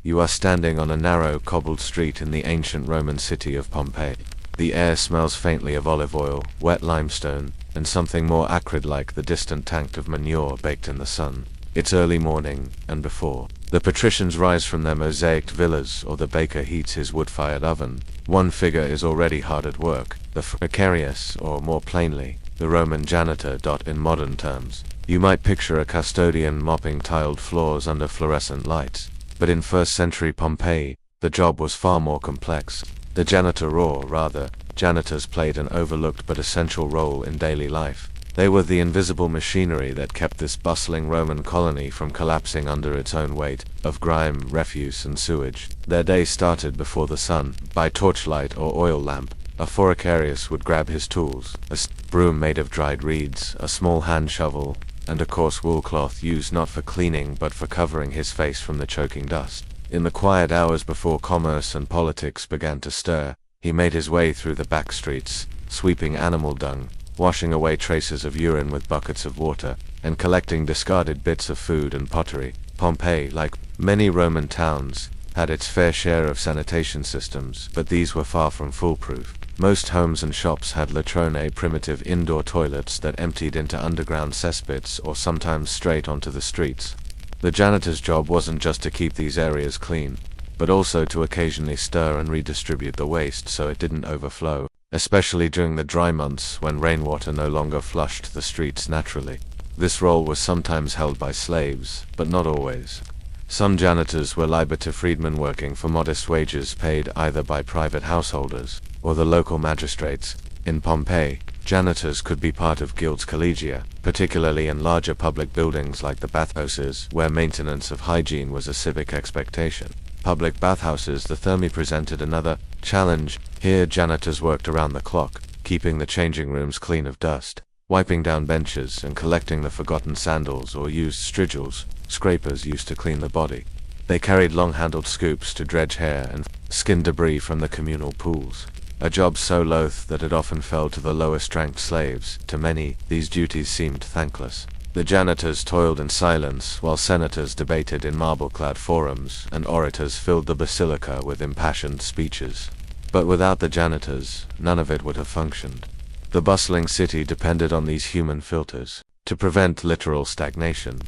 You are standing on a narrow, cobbled street in the ancient Roman city of Pompeii. The air smells faintly of olive oil, wet limestone, and something more acrid like the distant taint of manure baked in the sun. It's early morning, and before the patricians rise from their mosaiced villas or the baker heats his wood-fired oven, one figure is already hard at work, the precarious, or more plainly, the Roman janitor. In modern terms, you might picture a custodian mopping tiled floors under fluorescent lights, but in first-century Pompeii, the job was far more complex. The janitor, or rather, janitors played an overlooked but essential role in daily life. They were the invisible machinery that kept this bustling Roman colony from collapsing under its own weight of grime, refuse, and sewage. Their day started before the sun. By torchlight or oil lamp, a foricarius would grab his tools, a broom made of dried reeds, a small hand shovel, and a coarse wool cloth used not for cleaning but for covering his face from the choking dust. In the quiet hours before commerce and politics began to stir, he made his way through the back streets, sweeping animal dung, washing away traces of urine with buckets of water, and collecting discarded bits of food and pottery. Pompeii, like many Roman towns, had its fair share of sanitation systems, but these were far from foolproof. Most homes and shops had latrone, primitive indoor toilets that emptied into underground cesspits or sometimes straight onto the streets. The janitor's job wasn't just to keep these areas clean, but also to occasionally stir and redistribute the waste so it didn't overflow, especially during the dry months when rainwater no longer flushed the streets naturally. This role was sometimes held by slaves, but not always. Some janitors were liberator freedmen working for modest wages paid either by private householders or the local magistrates. In Pompeii, janitors could be part of guilds collegia, particularly in larger public buildings like the bathhouses, where maintenance of hygiene was a civic expectation. Public bathhouses, the thermi presented another challenge. Here janitors worked around the clock, keeping the changing rooms clean of dust, wiping down benches and collecting the forgotten sandals or used strigils, scrapers used to clean the body. They carried long-handled scoops to dredge hair and skin debris from the communal pools, a job so loath that it often fell to the lowest-ranked slaves. To many, these duties seemed thankless. The janitors toiled in silence while senators debated in marble-clad forums and orators filled the basilica with impassioned speeches. But without the janitors, none of it would have functioned. The bustling city depended on these human filters to prevent literal stagnation.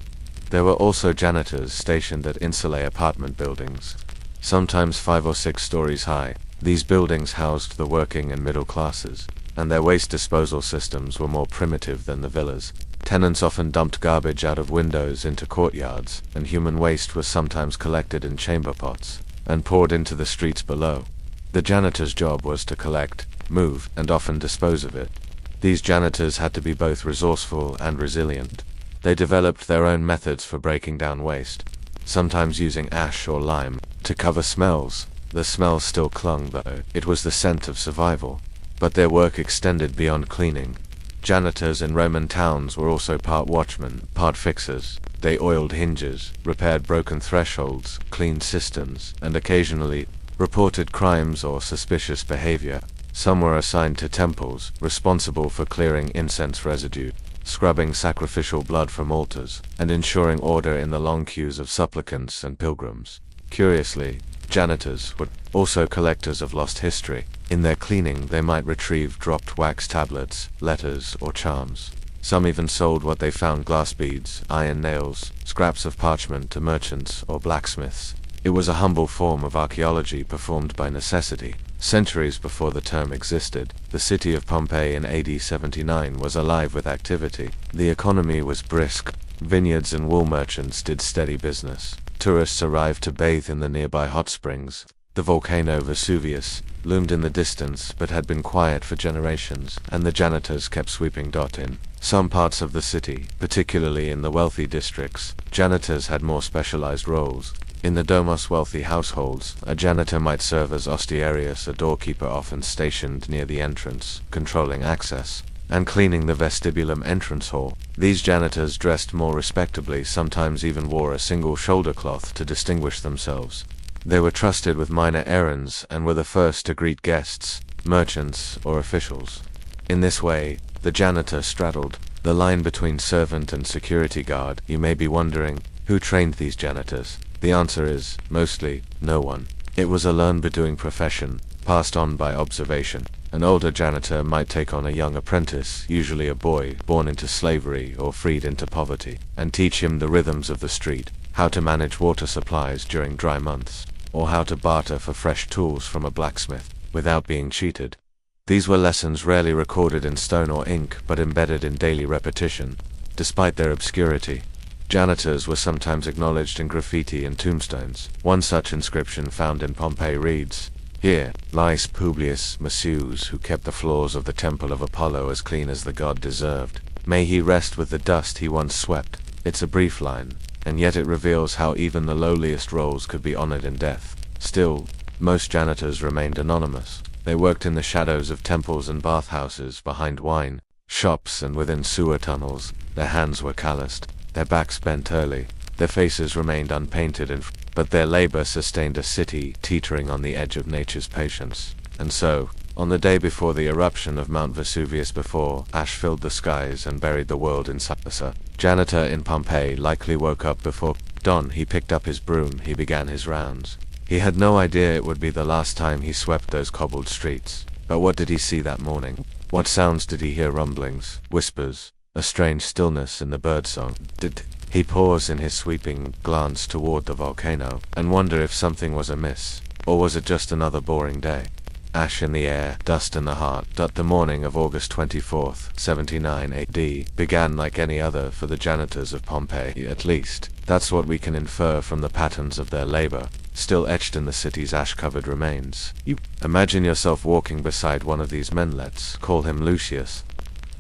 There were also janitors stationed at insulae apartment buildings, sometimes 5 or 6 stories high. These buildings housed the working and middle classes, and their waste disposal systems were more primitive than the villas. Tenants often dumped garbage out of windows into courtyards, and human waste was sometimes collected in chamber pots and poured into the streets below. The janitor's job was to collect, move, and often dispose of it. These janitors had to be both resourceful and resilient. They developed their own methods for breaking down waste, sometimes using ash or lime to cover smells. The smell still clung, though. It was the scent of survival. But their work extended beyond cleaning. Janitors in Roman towns were also part watchmen, part fixers. They oiled hinges, repaired broken thresholds, cleaned cisterns, and occasionally reported crimes or suspicious behavior. Some were assigned to temples, responsible for clearing incense residue, scrubbing sacrificial blood from altars, and ensuring order in the long queues of supplicants and pilgrims. Curiously, janitors were also collectors of lost history. In their cleaning, they might retrieve dropped wax tablets, letters, or charms. Some even sold what they found: glass beads, iron nails, scraps of parchment to merchants or blacksmiths. It was a humble form of archaeology performed by necessity. Centuries before the term existed, the city of Pompeii in AD 79 was alive with activity. The economy was brisk. Vineyards and wool merchants did steady business. Tourists arrived to bathe in the nearby hot springs. The volcano Vesuvius loomed in the distance but had been quiet for generations, and the janitors kept sweeping. In some parts of the city, particularly in the wealthy districts, janitors had more specialized roles. In the Domos wealthy households, a janitor might serve as ostiarius, a doorkeeper often stationed near the entrance, controlling access and cleaning the vestibulum entrance hall. These janitors dressed more respectably, sometimes even wore a single shoulder cloth to distinguish themselves. They were trusted with minor errands and were the first to greet guests, merchants, or officials. In this way, the janitor straddled the line between servant and security guard. You may be wondering, who trained these janitors? The answer is, mostly, no one. It was a learn-by-doing profession, passed on by observation. An older janitor might take on a young apprentice, usually a boy, born into slavery or freed into poverty, and teach him the rhythms of the street, how to manage water supplies during dry months, or how to barter for fresh tools from a blacksmith, without being cheated. These were lessons rarely recorded in stone or ink, but embedded in daily repetition, despite their obscurity. Janitors were sometimes acknowledged in graffiti and tombstones. One such inscription found in Pompeii reads, "Here lies Publius Masseus, who kept the floors of the temple of Apollo as clean as the god deserved. May he rest with the dust he once swept." It's a brief line, and yet it reveals how even the lowliest roles could be honored in death. Still, most janitors remained anonymous. They worked in the shadows of temples and bathhouses, behind wine shops and within sewer tunnels. Their hands were calloused, their backs bent early, their faces remained unpainted, but their labor sustained a city teetering on the edge of nature's patience. And so, on the day before the eruption of Mount Vesuvius, before ash filled the skies and buried the world in silence, a janitor in Pompeii likely woke up before dawn. He picked up his broom, he began his rounds. He had no idea it would be the last time he swept those cobbled streets. But what did he see that morning? What sounds did he hear? Rumblings, whispers, a strange stillness in the birdsong. Did he pause in his sweeping glance toward the volcano, and wonder if something was amiss? Or was it just another boring day? Ash in the air, dust in the heart. The morning of August 24th, 79 AD, began like any other for the janitors of Pompeii. At least, that's what we can infer from the patterns of their labor, still etched in the city's ash-covered remains. You imagine yourself walking beside one of these men. Let's call him Lucius.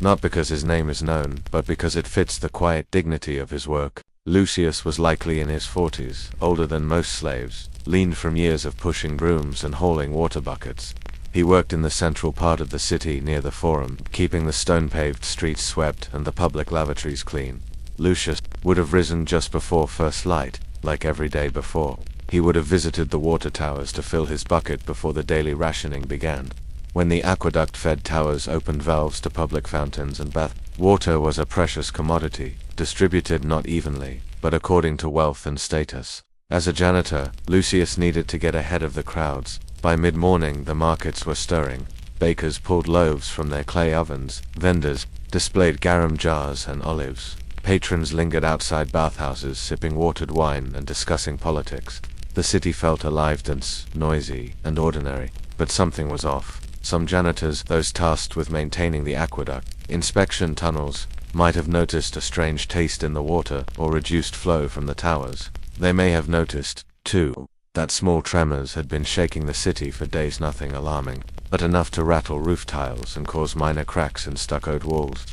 Not because his name is known, but because it fits the quiet dignity of his work. Lucius was likely in his 40s, older than most slaves, lean from years of pushing brooms and hauling water buckets. He worked in the central part of the city near the Forum, keeping the stone-paved streets swept and the public lavatories clean. Lucius would have risen just before first light, like every day before. He would have visited the water towers to fill his bucket before the daily rationing began. When the aqueduct-fed towers opened valves to public fountains and bath, water was a precious commodity, distributed not evenly, but according to wealth and status. As a janitor, Lucius needed to get ahead of the crowds. By mid-morning, the markets were stirring. Bakers pulled loaves from their clay ovens, vendors displayed garum jars and olives. Patrons lingered outside bathhouses, sipping watered wine and discussing politics. The city felt alive, dense, noisy, and ordinary. But something was off. Some janitors, those tasked with maintaining the aqueduct, inspection tunnels, might have noticed a strange taste in the water or reduced flow from the towers. They may have noticed, too, that small tremors had been shaking the city for days. Nothing alarming, but enough to rattle roof tiles and cause minor cracks in stuccoed walls.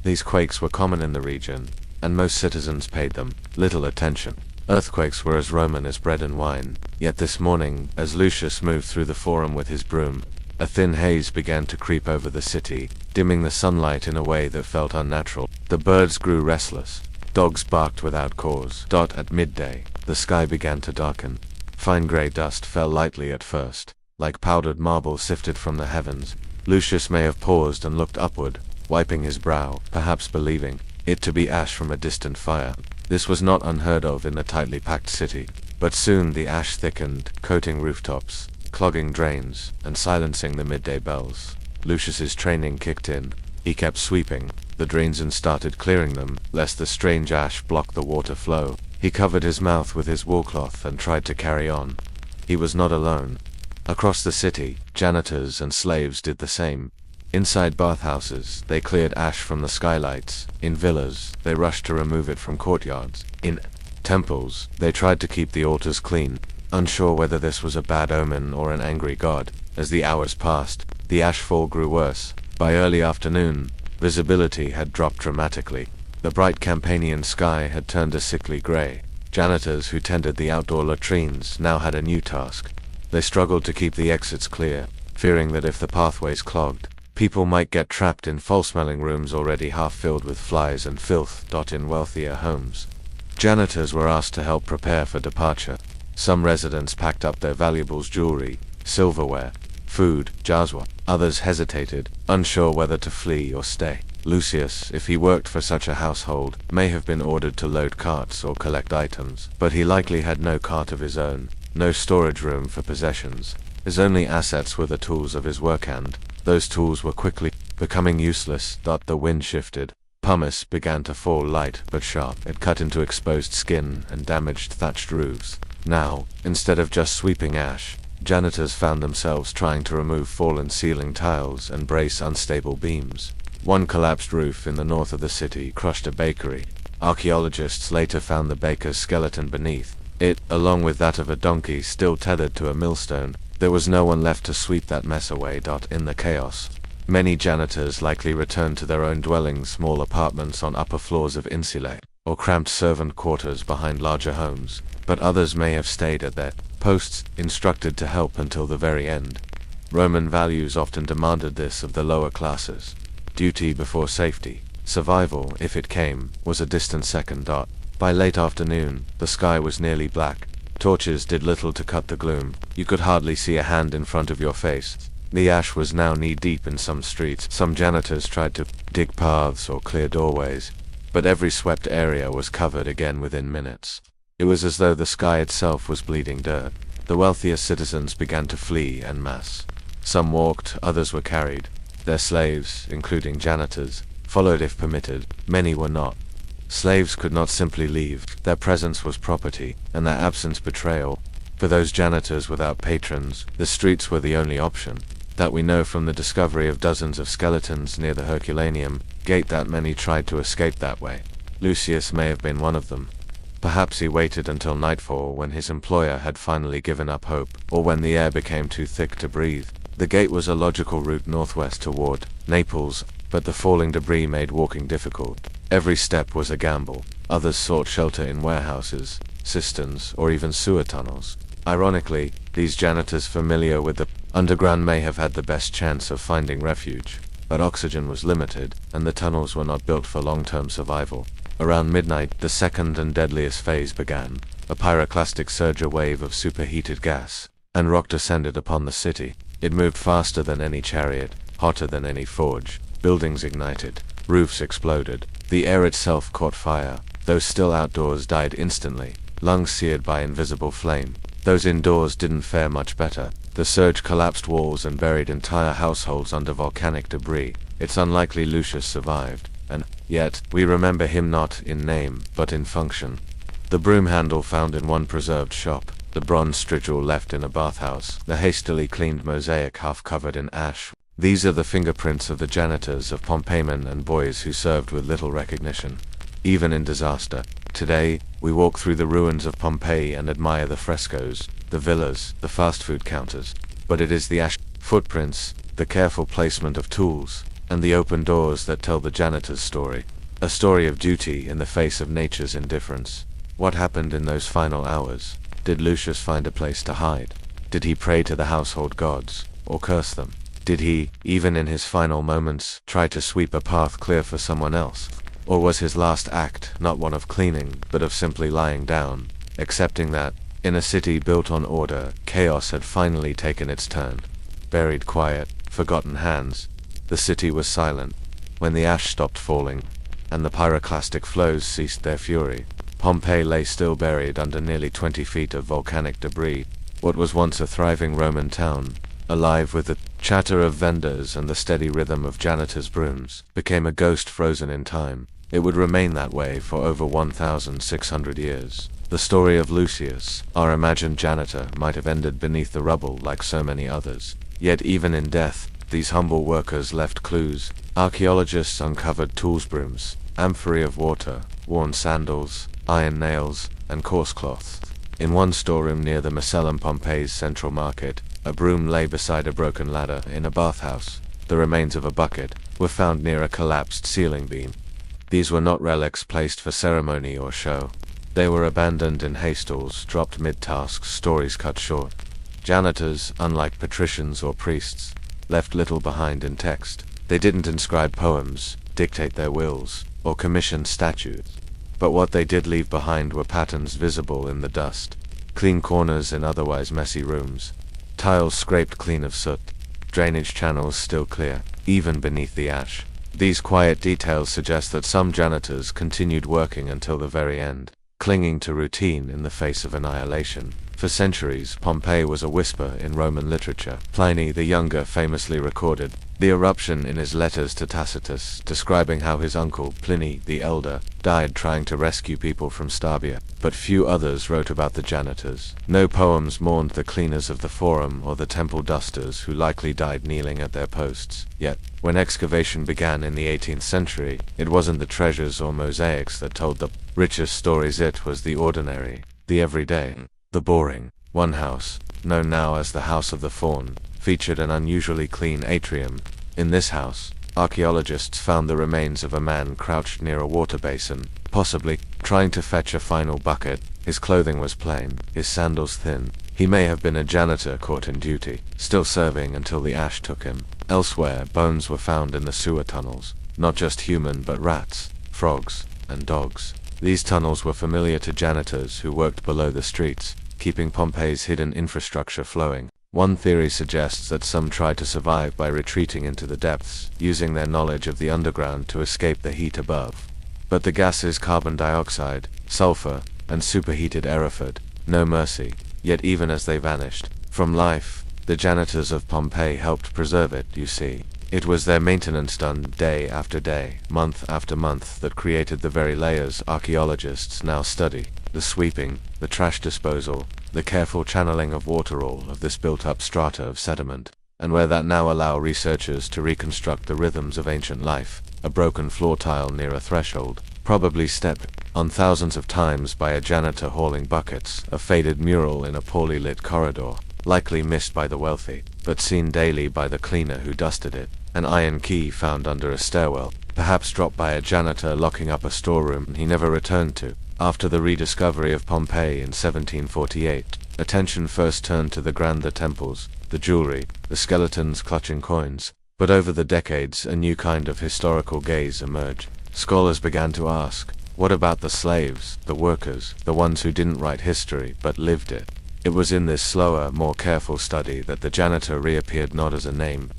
These quakes were common in the region, and most citizens paid them little attention. Earthquakes were as Roman as bread and wine. Yet this morning, as Lucius moved through the Forum with his broom, a thin haze began to creep over the city, dimming the sunlight in a way that felt unnatural. The birds grew restless. Dogs barked without cause. At midday, the sky began to darken. Fine grey dust fell lightly at first, like powdered marble sifted from the heavens. Lucius may have paused and looked upward, wiping his brow, perhaps believing it to be ash from a distant fire. This was not unheard of in the tightly packed city. But soon the ash thickened, coating rooftops, clogging drains, and silencing the midday bells. Lucius's training kicked in. He kept sweeping the drains and started clearing them, lest the strange ash block the water flow. He covered his mouth with his woolcloth and tried to carry on. He was not alone. Across the city, janitors and slaves did the same. Inside bathhouses, they cleared ash from the skylights. In villas, they rushed to remove it from courtyards. In temples, they tried to keep the altars clean, unsure whether this was a bad omen or an angry god. As the hours passed, the ashfall grew worse. By early afternoon, visibility had dropped dramatically. The bright Campanian sky had turned a sickly gray. Janitors who tended the outdoor latrines now had a new task. They struggled to keep the exits clear, fearing that if the pathways clogged, people might get trapped in foul-smelling rooms already half filled with flies and filth. In wealthier homes, janitors were asked to help prepare for departure. Some residents packed up their valuables, jewelry, silverware, food, jars. Others hesitated, unsure whether to flee or stay. Lucius, if he worked for such a household, may have been ordered to load carts or collect items, but he likely had no cart of his own, no storage room for possessions. His only assets were the tools of his work hand. Those tools were quickly becoming useless. The wind shifted. Pumice began to fall, light but sharp. It cut into exposed skin and damaged thatched roofs. Now, instead of just sweeping ash, janitors found themselves trying to remove fallen ceiling tiles and brace unstable beams. One collapsed roof in the north of the city crushed a bakery. Archaeologists later found the baker's skeleton beneath it, along with that of a donkey still tethered to a millstone. There was no one left to sweep that mess away. In the chaos, many janitors likely returned to their own dwellings, small apartments on upper floors of insulae, or cramped servant quarters behind larger homes, but others may have stayed at their posts, instructed to help until the very end. Roman values often demanded this of the lower classes. Duty before safety. Survival, if it came, was a distant second. By late afternoon, the sky was nearly black. Torches did little to cut the gloom. You could hardly see a hand in front of your face. The ash was now knee-deep in some streets. Some janitors tried to dig paths or clear doorways, but every swept area was covered again within minutes. It was as though the sky itself was bleeding dirt. The wealthier citizens began to flee en masse. Some walked, others were carried. Their slaves, including janitors, followed if permitted. Many were not. Slaves could not simply leave. Their presence was property, and their absence betrayal. For those janitors without patrons, the streets were the only option. That we know from the discovery of dozens of skeletons near the Herculaneum gate that many tried to escape that way. Lucius may have been one of them. Perhaps he waited until nightfall, when his employer had finally given up hope, or when the air became too thick to breathe. The gate was a logical route northwest toward Naples, but the falling debris made walking difficult. Every step was a gamble. Others sought shelter in warehouses, cisterns, or even sewer tunnels. Ironically, these janitors familiar with the underground may have had the best chance of finding refuge, but oxygen was limited, and the tunnels were not built for long-term survival. Around midnight, the second and deadliest phase began. A pyroclastic surge, a wave of superheated gas and rock descended upon the city. It moved faster than any chariot, hotter than any forge. Buildings ignited. Roofs exploded. The air itself caught fire. Those still outdoors died instantly, lungs seared by invisible flame. Those indoors didn't fare much better. The surge collapsed walls and buried entire households under volcanic debris. It's unlikely Lucius survived, and yet we remember him not in name, but in function. The broom handle found in one preserved shop, the bronze strigil left in a bathhouse, the hastily cleaned mosaic half covered in ash. These are the fingerprints of the janitors of Pompeii, men and boys who served with little recognition, even in disaster. Today, we walk through the ruins of Pompeii and admire the frescoes, the villas, the fast food counters. But it is the ash footprints, the careful placement of tools, and the open doors that tell the janitor's story. A story of duty in the face of nature's indifference. What happened in those final hours? Did Lucius find a place to hide? Did he pray to the household gods, or curse them? Did he, even in his final moments, try to sweep a path clear for someone else? Or was his last act not one of cleaning, but of simply lying down, accepting that, in a city built on order, chaos had finally taken its turn? Buried quiet, forgotten hands, the city was silent. When the ash stopped falling, and the pyroclastic flows ceased their fury, Pompeii lay still, buried under nearly 20 feet of volcanic debris. What was once a thriving Roman town, alive with the chatter of vendors and the steady rhythm of janitors' brooms, became a ghost frozen in time. It would remain that way for over 1,600 years. The story of Lucius, our imagined janitor, might have ended beneath the rubble like so many others. Yet even in death, these humble workers left clues. Archaeologists uncovered tools, brooms, amphorae of water, worn sandals, iron nails, and coarse cloths. In one storeroom near the Macellum, Pompeii's central market, a broom lay beside a broken ladder. In a bathhouse, the remains of a bucket were found near a collapsed ceiling beam. These were not relics placed for ceremony or show. They were abandoned in haystals, dropped mid-tasks, stories cut short. Janitors, unlike patricians or priests, left little behind in text. They didn't inscribe poems, dictate their wills, or commission statutes. But what they did leave behind were patterns visible in the dust. Clean corners in otherwise messy rooms. Tiles scraped clean of soot. Drainage channels still clear, even beneath the ash. These quiet details suggest that some janitors continued working until the very end, clinging to routine in the face of annihilation. For centuries, Pompeii was a whisper in Roman literature. Pliny the Younger famously recorded the eruption in his letters to Tacitus, describing how his uncle, Pliny the Elder, died trying to rescue people from Stabia. But few others wrote about the janitors. No poems mourned the cleaners of the forum or the temple dusters who likely died kneeling at their posts. Yet, when excavation began in the 18th century, it wasn't the treasures or mosaics that told the richest stories. It was the ordinary, the everyday. The boring. One house, known now as the House of the Faun, featured an unusually clean atrium. In this house, archaeologists found the remains of a man crouched near a water basin, possibly trying to fetch a final bucket. His clothing was plain, his sandals thin. He may have been a janitor caught in duty, still serving until the ash took him. Elsewhere, bones were found in the sewer tunnels, not just human but rats, frogs, and dogs. These tunnels were familiar to janitors who worked below the streets, keeping Pompeii's hidden infrastructure flowing. One theory suggests that some tried to survive by retreating into the depths, using their knowledge of the underground to escape the heat above. But the gases carbon dioxide, sulfur, and superheated air offered no mercy. Yet even as they vanished from life, the janitors of Pompeii helped preserve it, you see. It was their maintenance done day after day, month after month, that created the very layers archaeologists now study. The sweeping, the trash disposal, the careful channeling of water, all of this built up strata of sediment, and where that now allow researchers to reconstruct the rhythms of ancient life. A broken floor tile near a threshold, probably stepped on thousands of times by a janitor hauling buckets. A faded mural in a poorly lit corridor, likely missed by the wealthy, but seen daily by the cleaner who dusted it. An iron key found under a stairwell, perhaps dropped by a janitor locking up a storeroom he never returned to. After the rediscovery of Pompeii in 1748, attention first turned to the grander temples, the jewelry, the skeletons clutching coins. But over the decades, a new kind of historical gaze emerged. Scholars began to ask, what about the slaves, the workers, the ones who didn't write history but lived it? It was in this slower, more careful study that the janitor reappeared not as a name,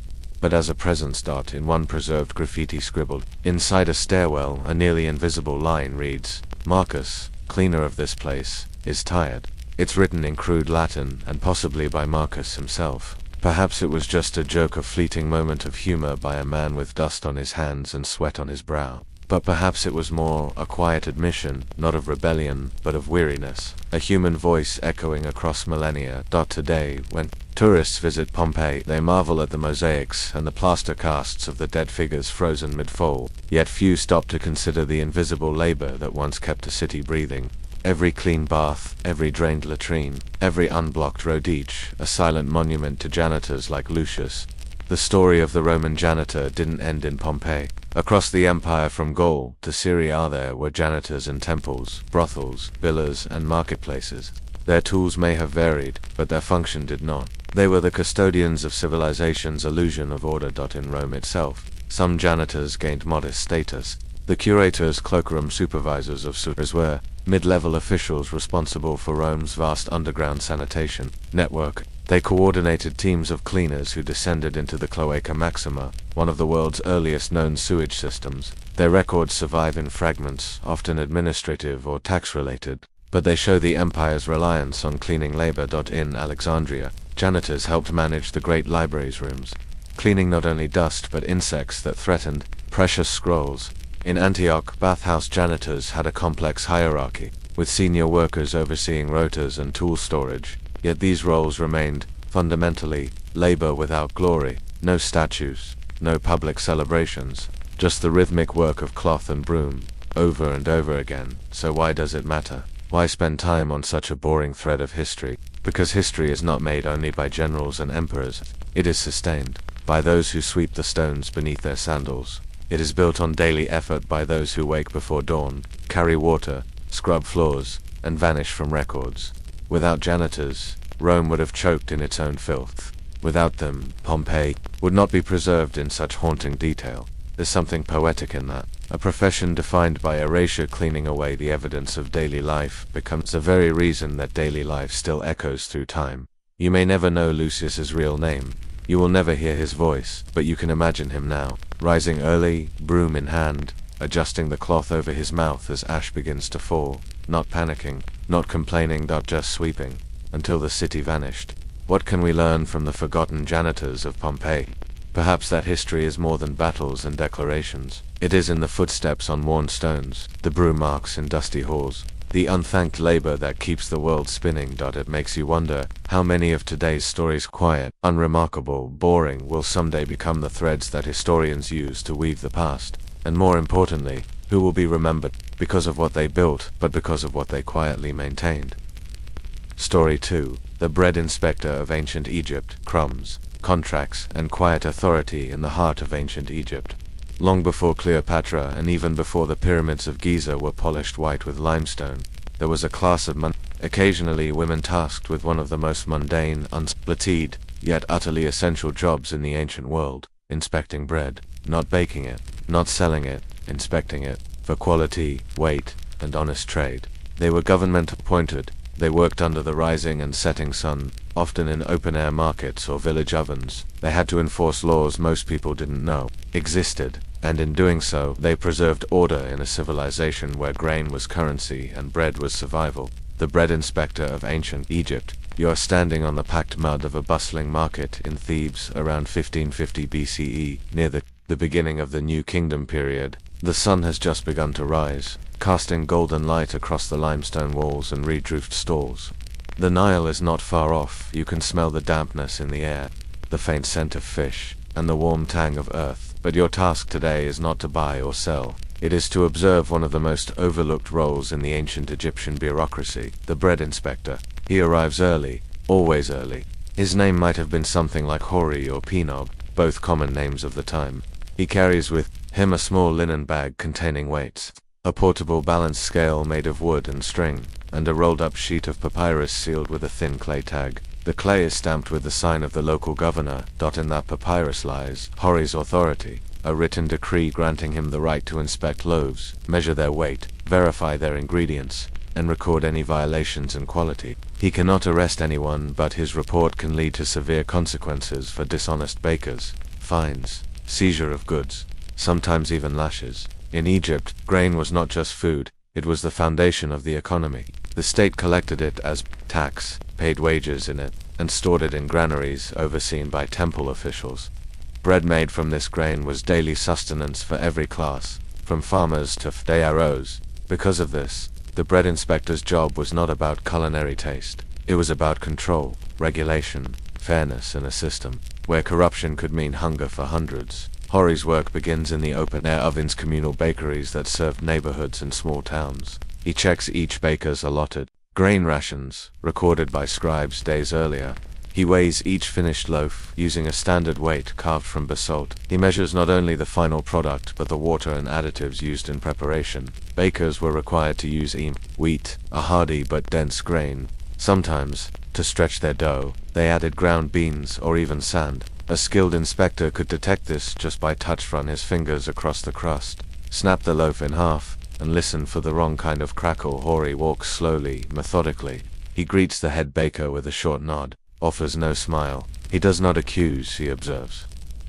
but as a presence. In one preserved graffiti scribbled inside a stairwell, a nearly invisible line reads, "Marcus, cleaner of this place, is tired." It's written in crude Latin, and possibly by Marcus himself. Perhaps it was just a joke, a fleeting moment of humor by a man with dust on his hands and sweat on his brow. But perhaps it was more a quiet admission, not of rebellion, but of weariness. A human voice echoing across millennia. Today, when tourists visit Pompeii, they marvel at the mosaics and the plaster casts of the dead figures frozen mid-fall. Yet few stop to consider the invisible labor that once kept a city breathing. Every clean bath, every drained latrine, every unblocked road, each a silent monument to janitors like Lucius. The story of the Roman janitor didn't end in Pompeii. Across the empire from Gaul to Syria there were janitors in temples, brothels, villas, and marketplaces. Their tools may have varied, but their function did not. They were the custodians of civilization's illusion of order. In Rome itself, some janitors gained modest status. The curators, cloakroom supervisors of sewers were mid-level officials responsible for Rome's vast underground sanitation network. They coordinated teams of cleaners who descended into the Cloaca Maxima, one of the world's earliest known sewage systems. Their records survive in fragments, often administrative or tax-related, but they show the empire's reliance on cleaning labor. In Alexandria, janitors helped manage the great library's rooms, cleaning not only dust but insects that threatened precious scrolls. In Antioch, bathhouse janitors had a complex hierarchy, with senior workers overseeing rotas and tool storage. Yet these roles remained, fundamentally, labor without glory. No statues, no public celebrations, just the rhythmic work of cloth and broom, over and over again. So why does it matter? Why spend time on such a boring thread of history? Because history is not made only by generals and emperors. It is sustained by those who sweep the stones beneath their sandals. It is built on daily effort by those who wake before dawn, carry water, scrub floors, and vanish from records. Without janitors, Rome would have choked in its own filth. Without them, Pompeii would not be preserved in such haunting detail. There's something poetic in that. A profession defined by erasure, cleaning away the evidence of daily life, becomes the very reason that daily life still echoes through time. You may never know Lucius's real name, You will never hear his voice, but you can imagine him now, rising early, broom in hand, adjusting the cloth over his mouth as ash begins to fall, not panicking, not complaining, not just sweeping, until the city vanished. What can we learn from the forgotten janitors of Pompeii? Perhaps that history is more than battles and declarations. It is in the footsteps on worn stones, the broom marks in dusty halls, the unthanked labor that keeps the world spinning. It makes you wonder how many of today's stories, quiet, unremarkable, boring, will someday become the threads that historians use to weave the past. And more importantly, who will be remembered because of what they built, but because of what they quietly maintained. Story 2. The bread inspector of ancient Egypt. Crumbs, contracts, and quiet authority in the heart of ancient Egypt. Long before Cleopatra and even before the pyramids of Giza were polished white with limestone, there was a class of occasionally women tasked with one of the most mundane, unsplatted, yet utterly essential jobs in the ancient world: inspecting bread, not baking it, not selling it, inspecting it, for quality, weight, and honest trade. They were government appointed. They worked under the rising and setting sun, often in open-air markets or village ovens. They had to enforce laws most people didn't know existed, and in doing so, they preserved order in a civilization where grain was currency and bread was survival. The bread inspector of ancient Egypt. You are standing on the packed mud of a bustling market in Thebes around 1550 BCE, near the beginning of the New Kingdom period. The sun has just begun to rise, casting golden light across the limestone walls and reed-roofed stalls. The Nile is not far off. You can smell the dampness in the air, the faint scent of fish, and the warm tang of earth. But your task today is not to buy or sell. It is to observe one of the most overlooked roles in the ancient Egyptian bureaucracy, the bread inspector. He arrives early, always early. His name might have been something like Hori or Pinog, both common names of the time. He carries with him a small linen bag containing weights, a portable balance scale made of wood and string, and a rolled-up sheet of papyrus sealed with a thin clay tag. The clay is stamped with the sign of the local governor. In that papyrus lies Hori's authority, a written decree granting him the right to inspect loaves, measure their weight, verify their ingredients, and record any violations in quality. He cannot arrest anyone, but his report can lead to severe consequences for dishonest bakers: fines, seizure of goods, sometimes even lashes. In Egypt, grain was not just food, it was the foundation of the economy. The state collected it as tax, paid wages in it, and stored it in granaries overseen by temple officials. Bread made from this grain was daily sustenance for every class, from farmers to pharaohs. Because of this, the bread inspector's job was not about culinary taste. It was about control, regulation, fairness, and a system where corruption could mean hunger for hundreds. Hori's work begins in the open-air ovens, communal bakeries that served neighborhoods and small towns. He checks each baker's allotted grain rations, recorded by scribes days earlier. He weighs each finished loaf, using a standard weight carved from basalt. He measures not only the final product, but the water and additives used in preparation. Bakers were required to use wheat, a hardy but dense grain. Sometimes, to stretch their dough, they added ground beans or even sand. A skilled inspector could detect this just by touch run his fingers across the crust, snap the loaf in half, and listen for the wrong kind of crackle. Hori walks slowly, methodically. He greets the head baker with a short nod, offers no smile. He does not accuse, he observes.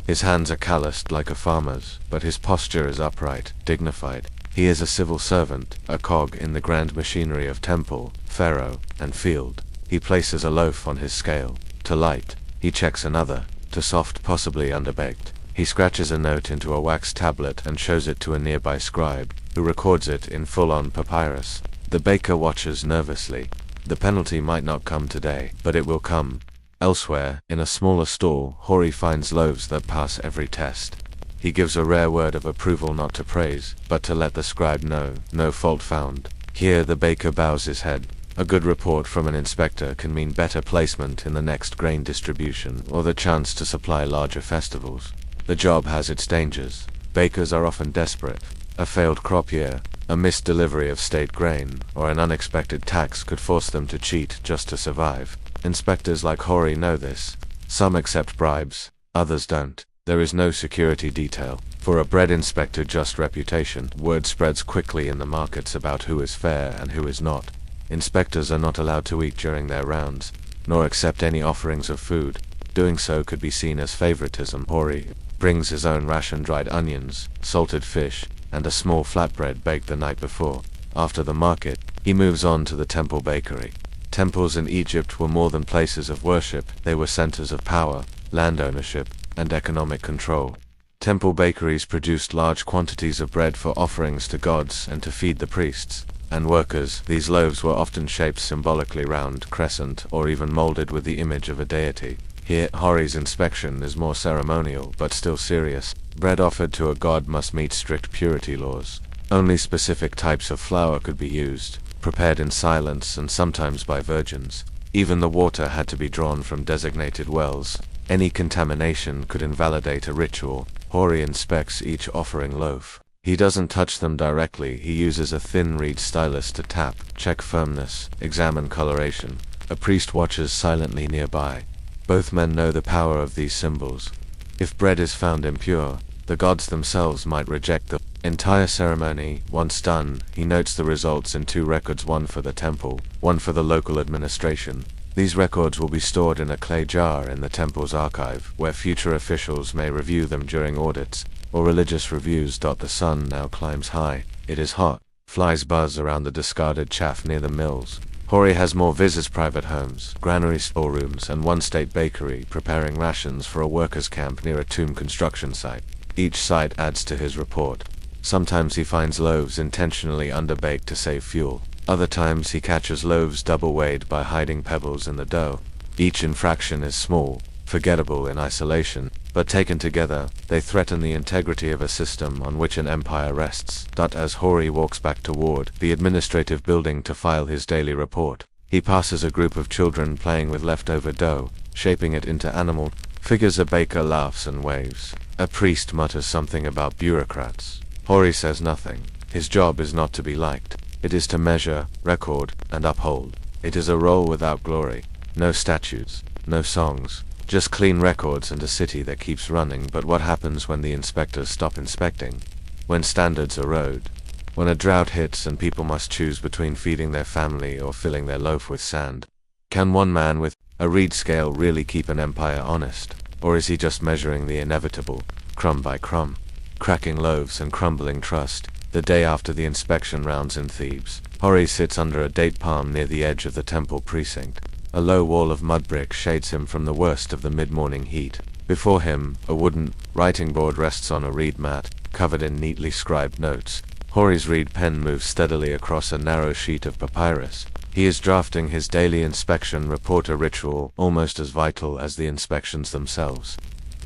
His hands are calloused like a farmer's, but his posture is upright, dignified. He is a civil servant, a cog in the grand machinery of temple, pharaoh, and field. He places a loaf on his scale. To light, he checks another. To soft, possibly underbaked. He scratches a note into a wax tablet and shows it to a nearby scribe, who records it in full-on papyrus. The baker watches nervously. The penalty might not come today, but it will come. Elsewhere, in a smaller stall, Hori finds loaves that pass every test. He gives a rare word of approval, not to praise, but to let the scribe know, no fault found. Here the baker bows his head. A good report from an inspector can mean better placement in the next grain distribution, or the chance to supply larger festivals. The job has its dangers. Bakers are often desperate. A failed crop year, a missed delivery of state grain, or an unexpected tax could force them to cheat just to survive. Inspectors like Hori know this. Some accept bribes, others don't. There is no security detail. For a bread inspector, just reputation. Word spreads quickly in the markets about who is fair and who is not. Inspectors are not allowed to eat during their rounds, nor accept any offerings of food. Doing so could be seen as favoritism. Hori brings his own ration: dried onions, salted fish, and a small flatbread baked the night before. After the market, he moves on to the temple bakery. Temples in Egypt were more than places of worship, they were centers of power, land ownership, and economic control. Temple bakeries produced large quantities of bread for offerings to gods and to feed the priests and workers. These loaves were often shaped symbolically: round, crescent, or even molded with the image of a deity. Here, Hori's inspection is more ceremonial, but still serious. Bread offered to a god must meet strict purity laws. Only specific types of flour could be used, prepared in silence and sometimes by virgins. Even the water had to be drawn from designated wells. Any contamination could invalidate a ritual. Hori inspects each offering loaf. He doesn't touch them directly, he uses a thin reed stylus to tap, check firmness, examine coloration. A priest watches silently nearby. Both men know the power of these symbols. If bread is found impure, the gods themselves might reject the entire ceremony. Once done, he notes the results in 2 records, one for the temple, one for the local administration. These records will be stored in a clay jar in the temple's archive, where future officials may review them during audits or religious reviews. The sun now climbs high. It is hot. Flies buzz around the discarded chaff near the mills. Hori has more visits: private homes, granaries, storerooms, and one state bakery preparing rations for a workers' camp near a tomb construction site. Each site adds to his report. Sometimes he finds loaves intentionally underbaked to save fuel. Other times he catches loaves double weighed by hiding pebbles in the dough. Each infraction is small, forgettable in isolation, but taken together, they threaten the integrity of a system on which an empire rests. As Hori walks back toward the administrative building to file his daily report, he passes a group of children playing with leftover dough, shaping it into animal figures. A baker laughs and waves. A priest mutters something about bureaucrats. Hori says nothing. His job is not to be liked. It is to measure, record, and uphold. It is a role without glory. No statutes, no songs, just clean records and a city that keeps running. But what happens when the inspectors stop inspecting? When standards erode? When a drought hits and people must choose between feeding their family or filling their loaf with sand? Can one man with a reed scale really keep an empire honest? Or is he just measuring the inevitable, crumb by crumb? Cracking loaves and crumbling trust. The day after the inspection rounds in Thebes, Hori sits under a date palm near the edge of the temple precinct. A low wall of mud brick shades him from the worst of the mid-morning heat. Before him, a wooden writing board rests on a reed mat, covered in neatly scribed notes. Hori's reed pen moves steadily across a narrow sheet of papyrus. He is drafting his daily inspection report, a ritual almost as vital as the inspections themselves.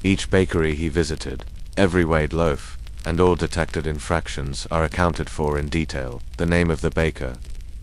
Each bakery he visited, every weighed loaf, and all detected infractions are accounted for in detail. The name of the baker,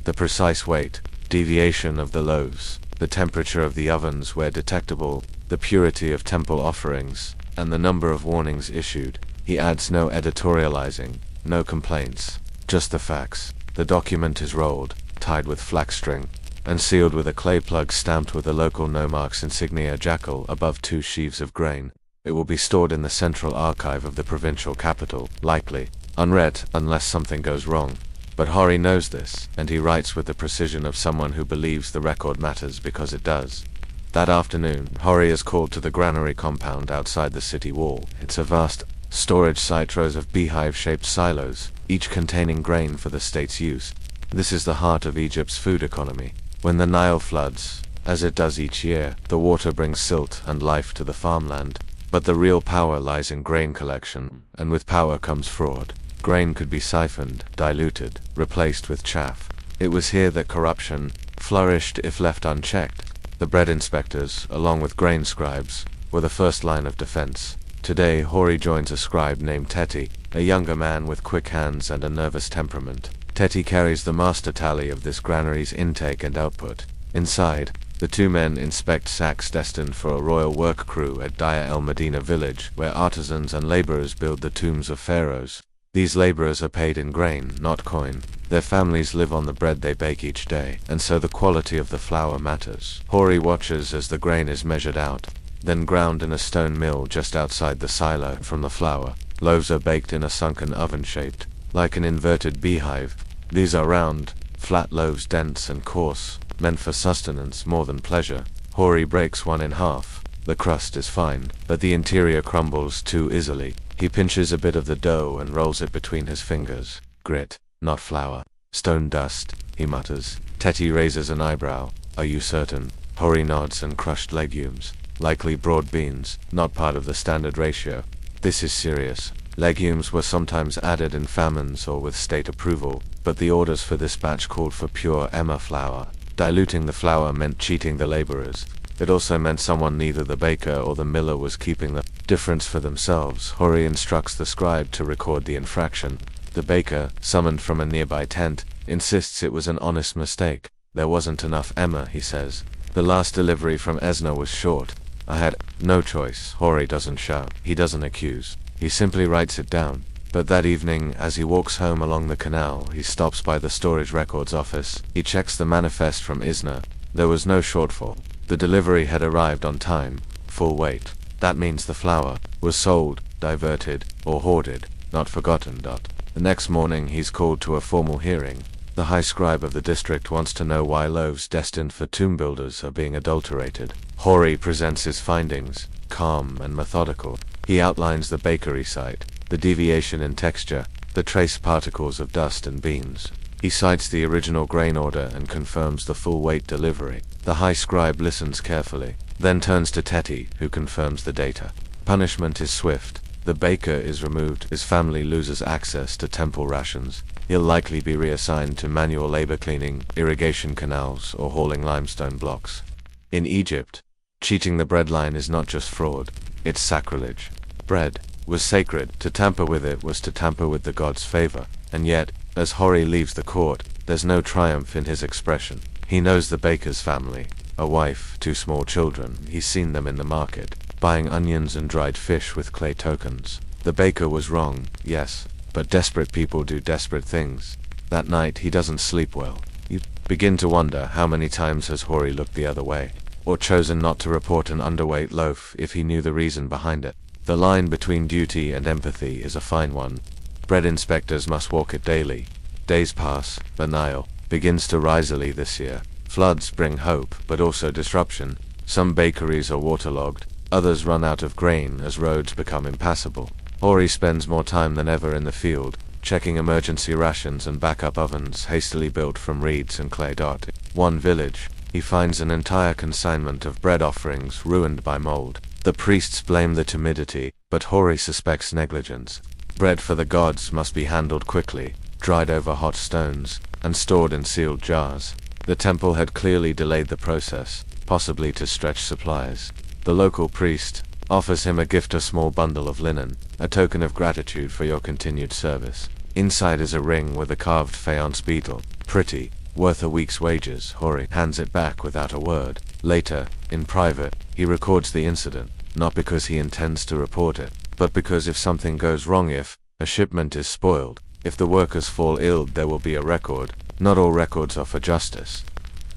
the precise weight, deviation of the loaves, the temperature of the ovens where detectable, the purity of temple offerings, and the number of warnings issued. He adds no editorializing, no complaints, just the facts. The document is rolled, tied with flax string, and sealed with a clay plug stamped with the local nomarch's insignia jackal above 2 sheaves of grain. It will be stored in the central archive of the provincial capital, likely unread unless something goes wrong. But Hori knows this, and he writes with the precision of someone who believes the record matters because it does. That afternoon, Hori is called to the granary compound outside the city wall. It's a vast storage site, rows of beehive-shaped silos, each containing grain for the state's use. This is the heart of Egypt's food economy. When the Nile floods, as it does each year, the water brings silt and life to the farmland. But the real power lies in grain collection, and with power comes fraud. Grain could be siphoned, diluted, replaced with chaff. It was here that corruption flourished if left unchecked. The bread inspectors, along with grain scribes, were the first line of defense. Today, Hori joins a scribe named Teti, a younger man with quick hands and a nervous temperament. Teti carries the master tally of this granary's intake and output. Inside, the 2 men inspect sacks destined for a royal work crew at Dia El Medina village, where artisans and laborers build the tombs of pharaohs. These laborers are paid in grain, not coin. Their families live on the bread they bake each day, and so the quality of the flour matters. Hori watches as the grain is measured out, then ground in a stone mill just outside the silo. From the flour, loaves are baked in a sunken oven shaped like an inverted beehive. These are round, flat loaves, dense and coarse, meant for sustenance more than pleasure. Hori breaks one in half, The crust is fine, but the interior crumbles too easily. He pinches a bit of the dough and rolls it between his fingers. Grit, not flour. Stone dust, he mutters. Teddy raises an eyebrow. Are you certain? Hori nods. And crushed legumes. Likely broad beans, not part of the standard ratio. This is serious. Legumes were sometimes added in famines or with state approval, but the orders for this batch called for pure emmer flour. Diluting the flour meant cheating the laborers. It also meant someone, neither the baker or the miller, was keeping the difference for themselves. Hori instructs the scribe to record the infraction. The baker, summoned from a nearby tent, insists it was an honest mistake. There wasn't enough emmer, he says. The last delivery from Esna was short. I had no choice. Hori doesn't shout. He doesn't accuse. He simply writes it down. But that evening, as he walks home along the canal, he stops by the storage records office. He checks the manifest from Isna. There was no shortfall. The delivery had arrived on time, full weight. That means the flour was sold, diverted, or hoarded, not forgotten. The next morning he's called to a formal hearing. The high scribe of the district wants to know why loaves destined for tomb builders are being adulterated. Hori presents his findings, calm and methodical. He outlines the bakery site, the deviation in texture, the trace particles of dust and beans. He cites the original grain order and confirms the full weight delivery. The high scribe listens carefully, then turns to Teti, who confirms the data. Punishment is swift. The baker is removed. His family loses access to temple rations. He'll likely be reassigned to manual labor cleaning, irrigation canals, or hauling limestone blocks. In Egypt, cheating the breadline is not just fraud, it's sacrilege. Bread was sacred. To tamper with it was to tamper with the god's favor. And yet, as Hori leaves the court, there's no triumph in his expression. He knows the baker's family. A wife, 2 small children. He's seen them in the market, buying onions and dried fish with clay tokens. The baker was wrong, yes, but desperate people do desperate things. That night he doesn't sleep well. You begin to wonder how many times has Hori looked the other way, or chosen not to report an underweight loaf if he knew the reason behind it. The line between duty and empathy is a fine one. Bread inspectors must walk it daily. Days pass, the Nile begins to rise early this year. Floods bring hope, but also disruption. Some bakeries are waterlogged, others run out of grain as roads become impassable. Hori spends more time than ever in the field, checking emergency rations and backup ovens hastily built from reeds and clay. One village, he finds an entire consignment of bread offerings ruined by mold. The priests blame the timidity, but Hori suspects negligence. Bread for the gods must be handled quickly, dried over hot stones, and stored in sealed jars. The temple had clearly delayed the process, possibly to stretch supplies. The local priest offers him a gift, a small bundle of linen, a token of gratitude for your continued service. Inside is a ring with a carved faience beetle. Pretty, worth a week's wages. Hori hands it back without a word. Later, in private, he records the incident, not because he intends to report it, but because if something goes wrong, if a shipment is spoiled, if the workers fall ill, there will be a record. Not all records are for justice.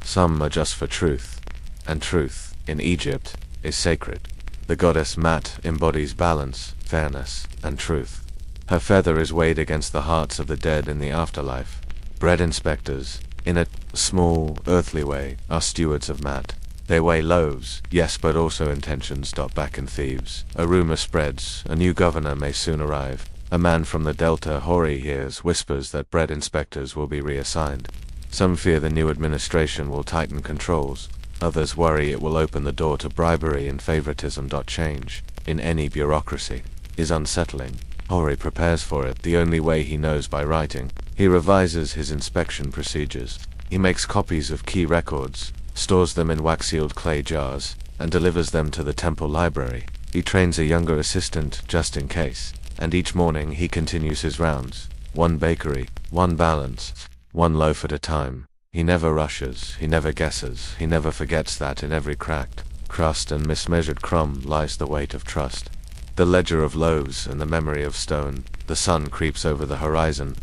Some are just for truth. And truth, in Egypt, is sacred. The goddess Mat embodies balance, fairness, and truth. Her feather is weighed against the hearts of the dead in the afterlife. Bread inspectors, in a small, earthly way, are stewards of Mat. They weigh loaves, yes, but also intentions. Back in Thebes, a rumor spreads, a new governor may soon arrive. A man from the Delta, Hori hears whispers that bread inspectors will be reassigned. Some fear the new administration will tighten controls. Others worry it will open the door to bribery and favoritism. Change, in any bureaucracy, is unsettling. Hori prepares for it the only way he knows, by writing. He revises his inspection procedures. He makes copies of key records, stores them in wax-sealed clay jars, and delivers them to the temple library. He trains a younger assistant just in case, and each morning he continues his rounds. One bakery, one balance, one loaf at a time. He never rushes, he never guesses, he never forgets that in every cracked crust and mismeasured crumb lies the weight of trust. The ledger of loaves and the memory of stone. The sun creeps over the horizon,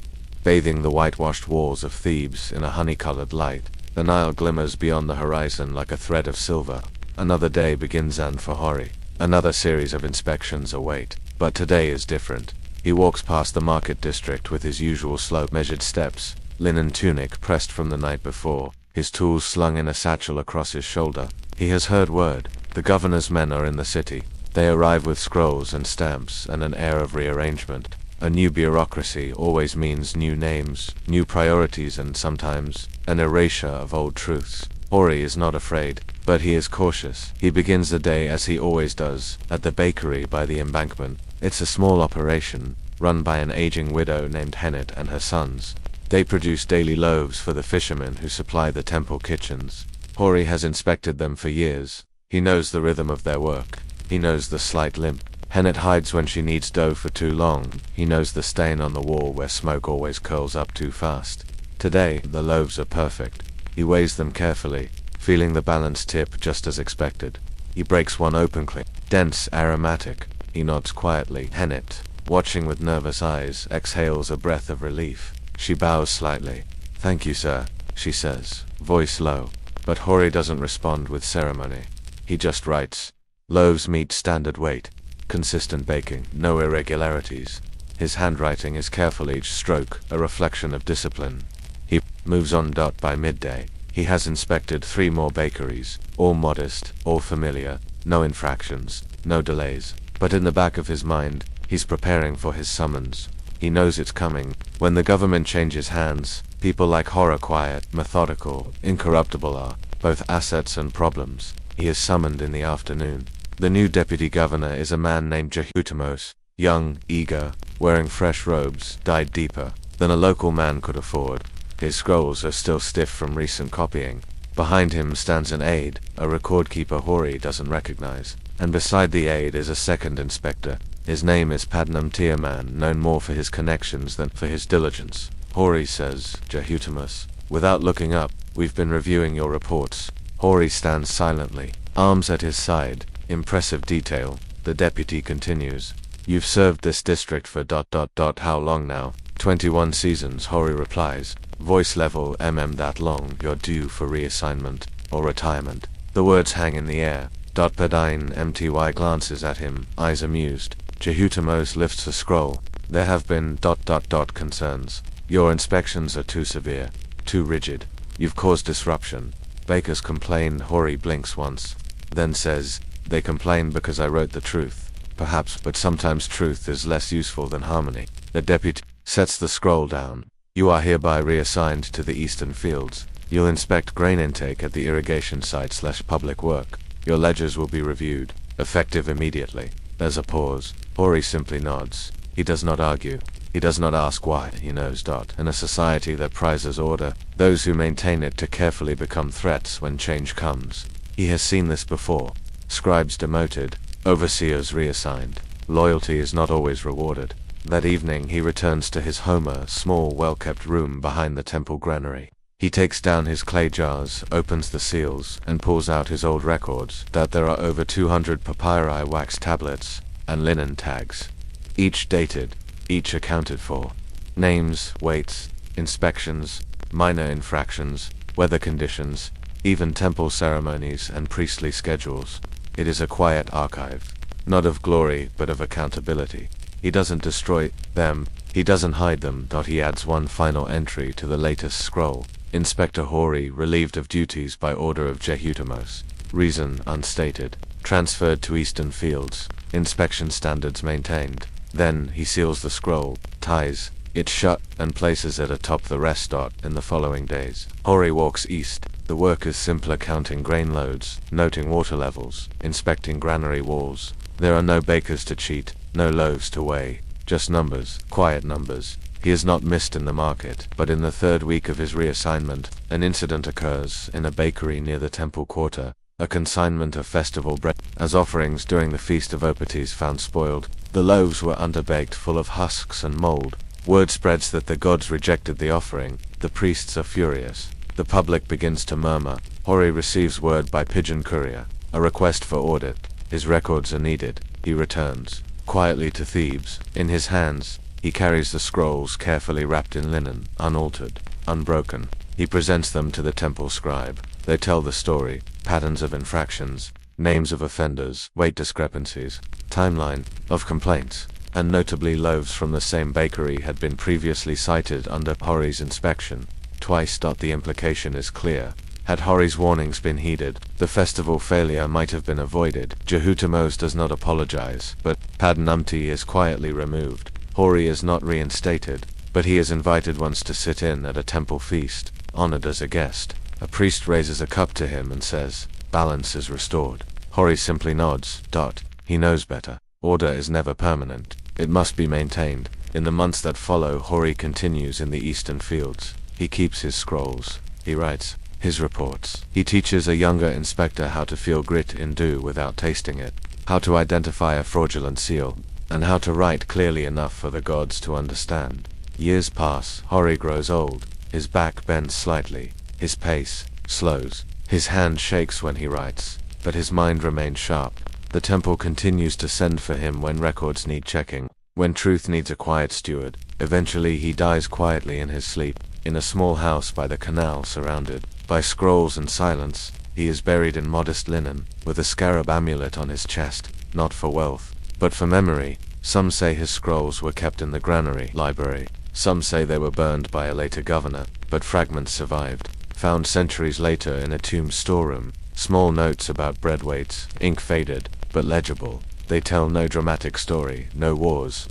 bathing the whitewashed walls of Thebes in a honey-colored light. The Nile glimmers beyond the horizon like a thread of silver. Another day begins, and for Hori, another series of inspections await. But today is different. He walks past the market district with his usual slow, measured steps, linen tunic pressed from the night before, his tools slung in a satchel across his shoulder. He has heard word. The governor's men are in the city. They arrive with scrolls and stamps and an air of rearrangement. A new bureaucracy always means new names, new priorities, and sometimes an erasure of old truths. Hori is not afraid, but he is cautious. He begins the day as he always does, at the bakery by the embankment. It's a small operation, run by an aging widow named Hennet and her sons. They produce daily loaves for the fishermen who supply the temple kitchens. Hori has inspected them for years. He knows the rhythm of their work. He knows the slight limp. Hennet hides when she kneads dough for too long. He knows the stain on the wall where smoke always curls up too fast. Today, the loaves are perfect. He weighs them carefully, feeling the balance tip just as expected. He breaks one open clean, dense, aromatic. He nods quietly. Hennet, watching with nervous eyes, exhales a breath of relief. She bows slightly. "Thank you, sir," she says, voice low. But Hori doesn't respond with ceremony. He just writes. Loaves meet standard weight. Consistent baking, no irregularities. His handwriting is careful, each stroke a reflection of discipline. He moves on. By midday, he has inspected 3 more bakeries, all modest, all familiar, no infractions, no delays. But in the back of his mind, he's preparing for his summons. He knows it's coming. When the government changes hands, people like Hori, quiet, methodical, incorruptible, are both assets and problems. He is summoned in the afternoon. The new deputy governor is a man named Jehutamos, young, eager, wearing fresh robes, dyed deeper than a local man could afford. His scrolls are still stiff from recent copying. Behind him stands an aide, a record keeper Hori doesn't recognize. And beside the aide is a second inspector. His name is Padnam Tiaman, known more for his connections than for his diligence. Hori, says Jehutamos, without looking up, "We've been reviewing your reports." Hori stands silently, arms at his side. Impressive detail. The deputy continues. "You've served this district for ... how long now?" 21 seasons, Hori replies, voice level. That long. You're due for reassignment, or retirement." The words hang in the air. Padine Mty glances at him, eyes amused. Jehutamos lifts a scroll. "There have been ... concerns. Your inspections are too severe, too rigid. You've caused disruption. Bakers complain." Hori blinks once, then says, "They complain because I wrote the truth. Perhaps, but sometimes truth is less useful than harmony." The deputy sets the scroll down. "You are hereby reassigned to the eastern fields. You'll inspect grain intake at the irrigation site / public work. Your ledgers will be reviewed, effective immediately." There's a pause. Hori simply nods. He does not argue. He does not ask why. He knows. In a society that prizes order, those who maintain it to carefully become threats when change comes. He has seen this before. Scribes demoted, overseers reassigned. Loyalty is not always rewarded. That evening he returns to his Homer, small, well-kept room behind the temple granary. He takes down his clay jars, opens the seals, and pulls out his old records. There are over 200 papyri, wax tablets, and linen tags. Each dated, each accounted for. Names, weights, inspections, minor infractions, weather conditions, even temple ceremonies and priestly schedules. It is a quiet archive, not of glory but of accountability. He doesn't destroy them, he doesn't hide them. He adds one final entry to the latest scroll. Inspector Hori, relieved of duties by order of Jehutamos. Reason unstated. Transferred to Eastern Fields. Inspection standards maintained. Then he seals the scroll, ties it shut, and places it atop the rest. In the following days, Hori walks east. The work is simpler, counting grain loads, noting water levels, inspecting granary walls. There are no bakers to cheat, no loaves to weigh, just numbers, quiet numbers. He is not missed in the market, but in the 3rd week of his reassignment, an incident occurs in a bakery near the temple quarter. A consignment of festival bread as offerings during the Feast of Opites found spoiled. The loaves were underbaked, full of husks and mold. Word spreads that the gods rejected the offering. The priests are furious. The public begins to murmur. Hori receives word by pigeon courier. A request for audit. His records are needed. He returns quietly to Thebes. In his hands, he carries the scrolls carefully wrapped in linen, unaltered, unbroken. He presents them to the temple scribe. They tell the story, patterns of infractions, names of offenders, weight discrepancies, timeline of complaints, and notably loaves from the same bakery had been previously cited under Hori's inspection. Twice. The implication is clear. Had Hori's warnings been heeded, the festival failure might have been avoided. Jehutimos does not apologize, but Padnumti is quietly removed. Hori is not reinstated, but he is invited once to sit in at a temple feast, honored as a guest. A priest raises a cup to him and says, "Balance is restored." Hori simply nods. He knows better. Order is never permanent. It must be maintained. In the months that follow, Hori continues in the eastern fields. He keeps his scrolls. He writes his reports. He teaches a younger inspector how to feel grit in dew without tasting it, how to identify a fraudulent seal, and how to write clearly enough for the gods to understand. Years pass. Hori grows old. His back bends slightly. His pace slows. His hand shakes when he writes, but his mind remains sharp. The temple continues to send for him when records need checking, when truth needs a quiet steward. Eventually he dies quietly in his sleep, in a small house by the canal surrounded by scrolls and silence. He is buried in modest linen, with a scarab amulet on his chest, not for wealth, but for memory. Some say his scrolls were kept in the granary library. Some say they were burned by a later governor, but fragments survived, found centuries later in a tomb storeroom. Small notes about bread weights, ink faded, but legible. They tell no dramatic story, no wars,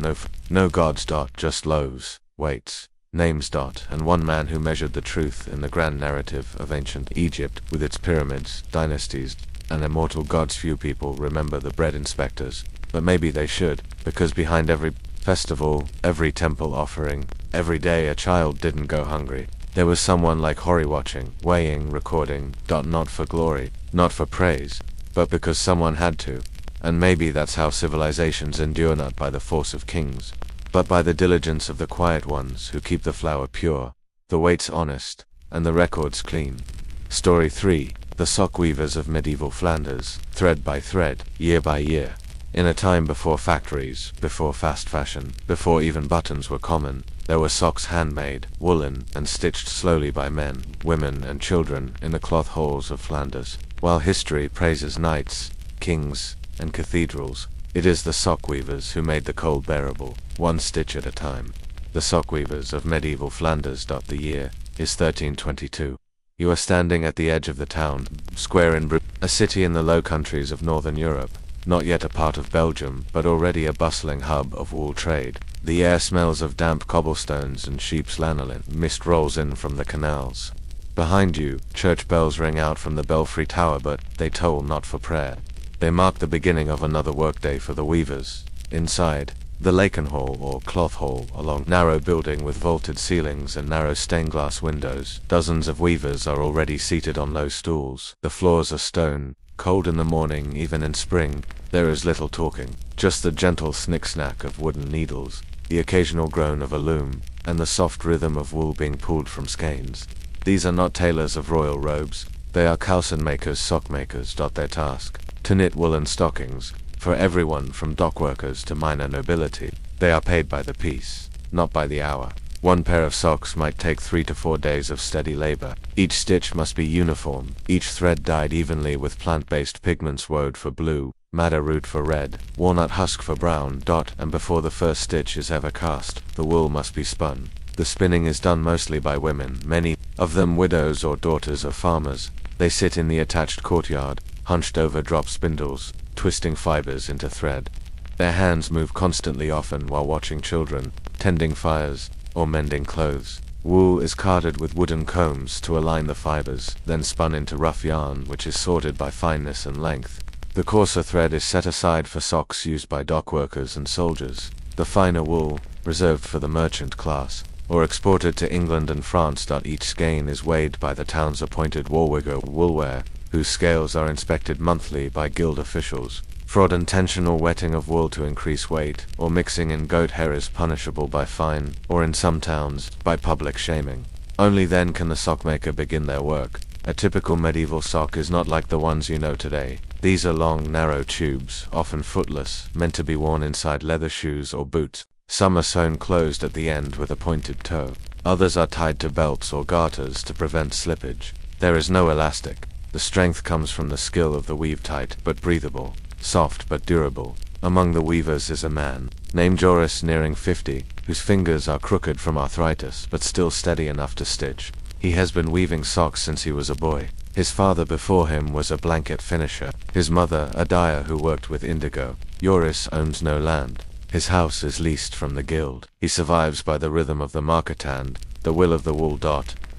no gods. Just loaves, weights, names. And one man who measured the truth in the grand narrative of ancient Egypt, with its pyramids, dynasties, and immortal gods. Few people remember the bread inspectors, but maybe they should, because behind every festival, every temple offering, every day a child didn't go hungry, there was someone like Hori watching, weighing, recording. Not for glory, not for praise, but because someone had to. And maybe that's how civilizations endure, not by the force of kings, but by the diligence of the quiet ones who keep the flour pure, the weights honest, and the records clean. Story 3. The sock weavers of medieval Flanders, thread by thread, year by year. In a time before factories, before fast fashion, before even buttons were common, there were socks handmade, woolen, and stitched slowly by men, women, and children in the cloth halls of Flanders. While history praises knights, kings, and cathedrals, it is the sock weavers who made the cold bearable, one stitch at a time. The sock weavers of medieval Flanders. The year is 1322. You are standing at the edge of the town square in Bruges, a city in the Low Countries of Northern Europe, not yet a part of Belgium, but already a bustling hub of wool trade. The air smells of damp cobblestones and sheep's lanolin. Mist rolls in from the canals. Behind you, church bells ring out from the belfry tower, but they toll not for prayer. They mark the beginning of another workday for the weavers. Inside, the Laken Hall or Cloth Hall, a long, narrow building with vaulted ceilings and narrow stained glass windows. Dozens of weavers are already seated on low stools. The floors are stone. Cold in the morning, even in spring. There is little talking, just the gentle snick-snack of wooden needles, the occasional groan of a loom, and the soft rhythm of wool being pulled from skeins. These are not tailors of royal robes. They are Kousen makers, sock makers. Their task, to knit woolen stockings, for everyone from dockworkers to minor nobility. They are paid by the piece, not by the hour. One pair of socks might take 3 to 4 days of steady labor. Each stitch must be uniform, each thread dyed evenly with plant-based pigments, woad for blue, madder root for red, walnut husk for brown. And before the first stitch is ever cast, the wool must be spun. The spinning is done mostly by women, many of them widows or daughters of farmers. They sit in the attached courtyard, hunched over drop spindles, twisting fibers into thread. Their hands move constantly, often while watching children, tending fires, or mending clothes. Wool is carded with wooden combs to align the fibers, then spun into rough yarn, which is sorted by fineness and length. The coarser thread is set aside for socks used by dockworkers and soldiers. The finer wool, reserved for the merchant class, or exported to England and France. Each skein is weighed by the town's appointed Warwiger woolware, whose scales are inspected monthly by guild officials. Fraud, intentional wetting of wool to increase weight, or mixing in goat hair is punishable by fine, or in some towns, by public shaming. Only then can the sockmaker begin their work. A typical medieval sock is not like the ones you know today. These are long, narrow tubes, often footless, meant to be worn inside leather shoes or boots. Some are sewn closed at the end with a pointed toe. Others are tied to belts or garters to prevent slippage. There is no elastic. The strength comes from the skill of the weave, tight but breathable, soft but durable. Among the weavers is a man, named Joris, nearing 50, whose fingers are crooked from arthritis but still steady enough to stitch. He has been weaving socks since he was a boy. His father before him was a blanket finisher, his mother a dyer who worked with indigo. Joris owns no land. His house is leased from the guild. He survives by the rhythm of the market hand, the will of the wool.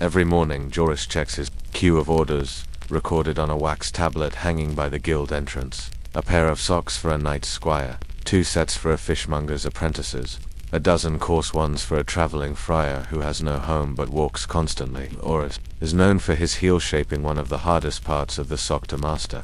Every morning Joris checks his queue of orders, recorded on a wax tablet hanging by the guild entrance. A pair of socks for a knight's squire, 2 sets for a fishmonger's apprentices, a dozen coarse ones for a traveling friar who has no home but walks constantly. Joris is known for his heel shaping, one of the hardest parts of the sock to master.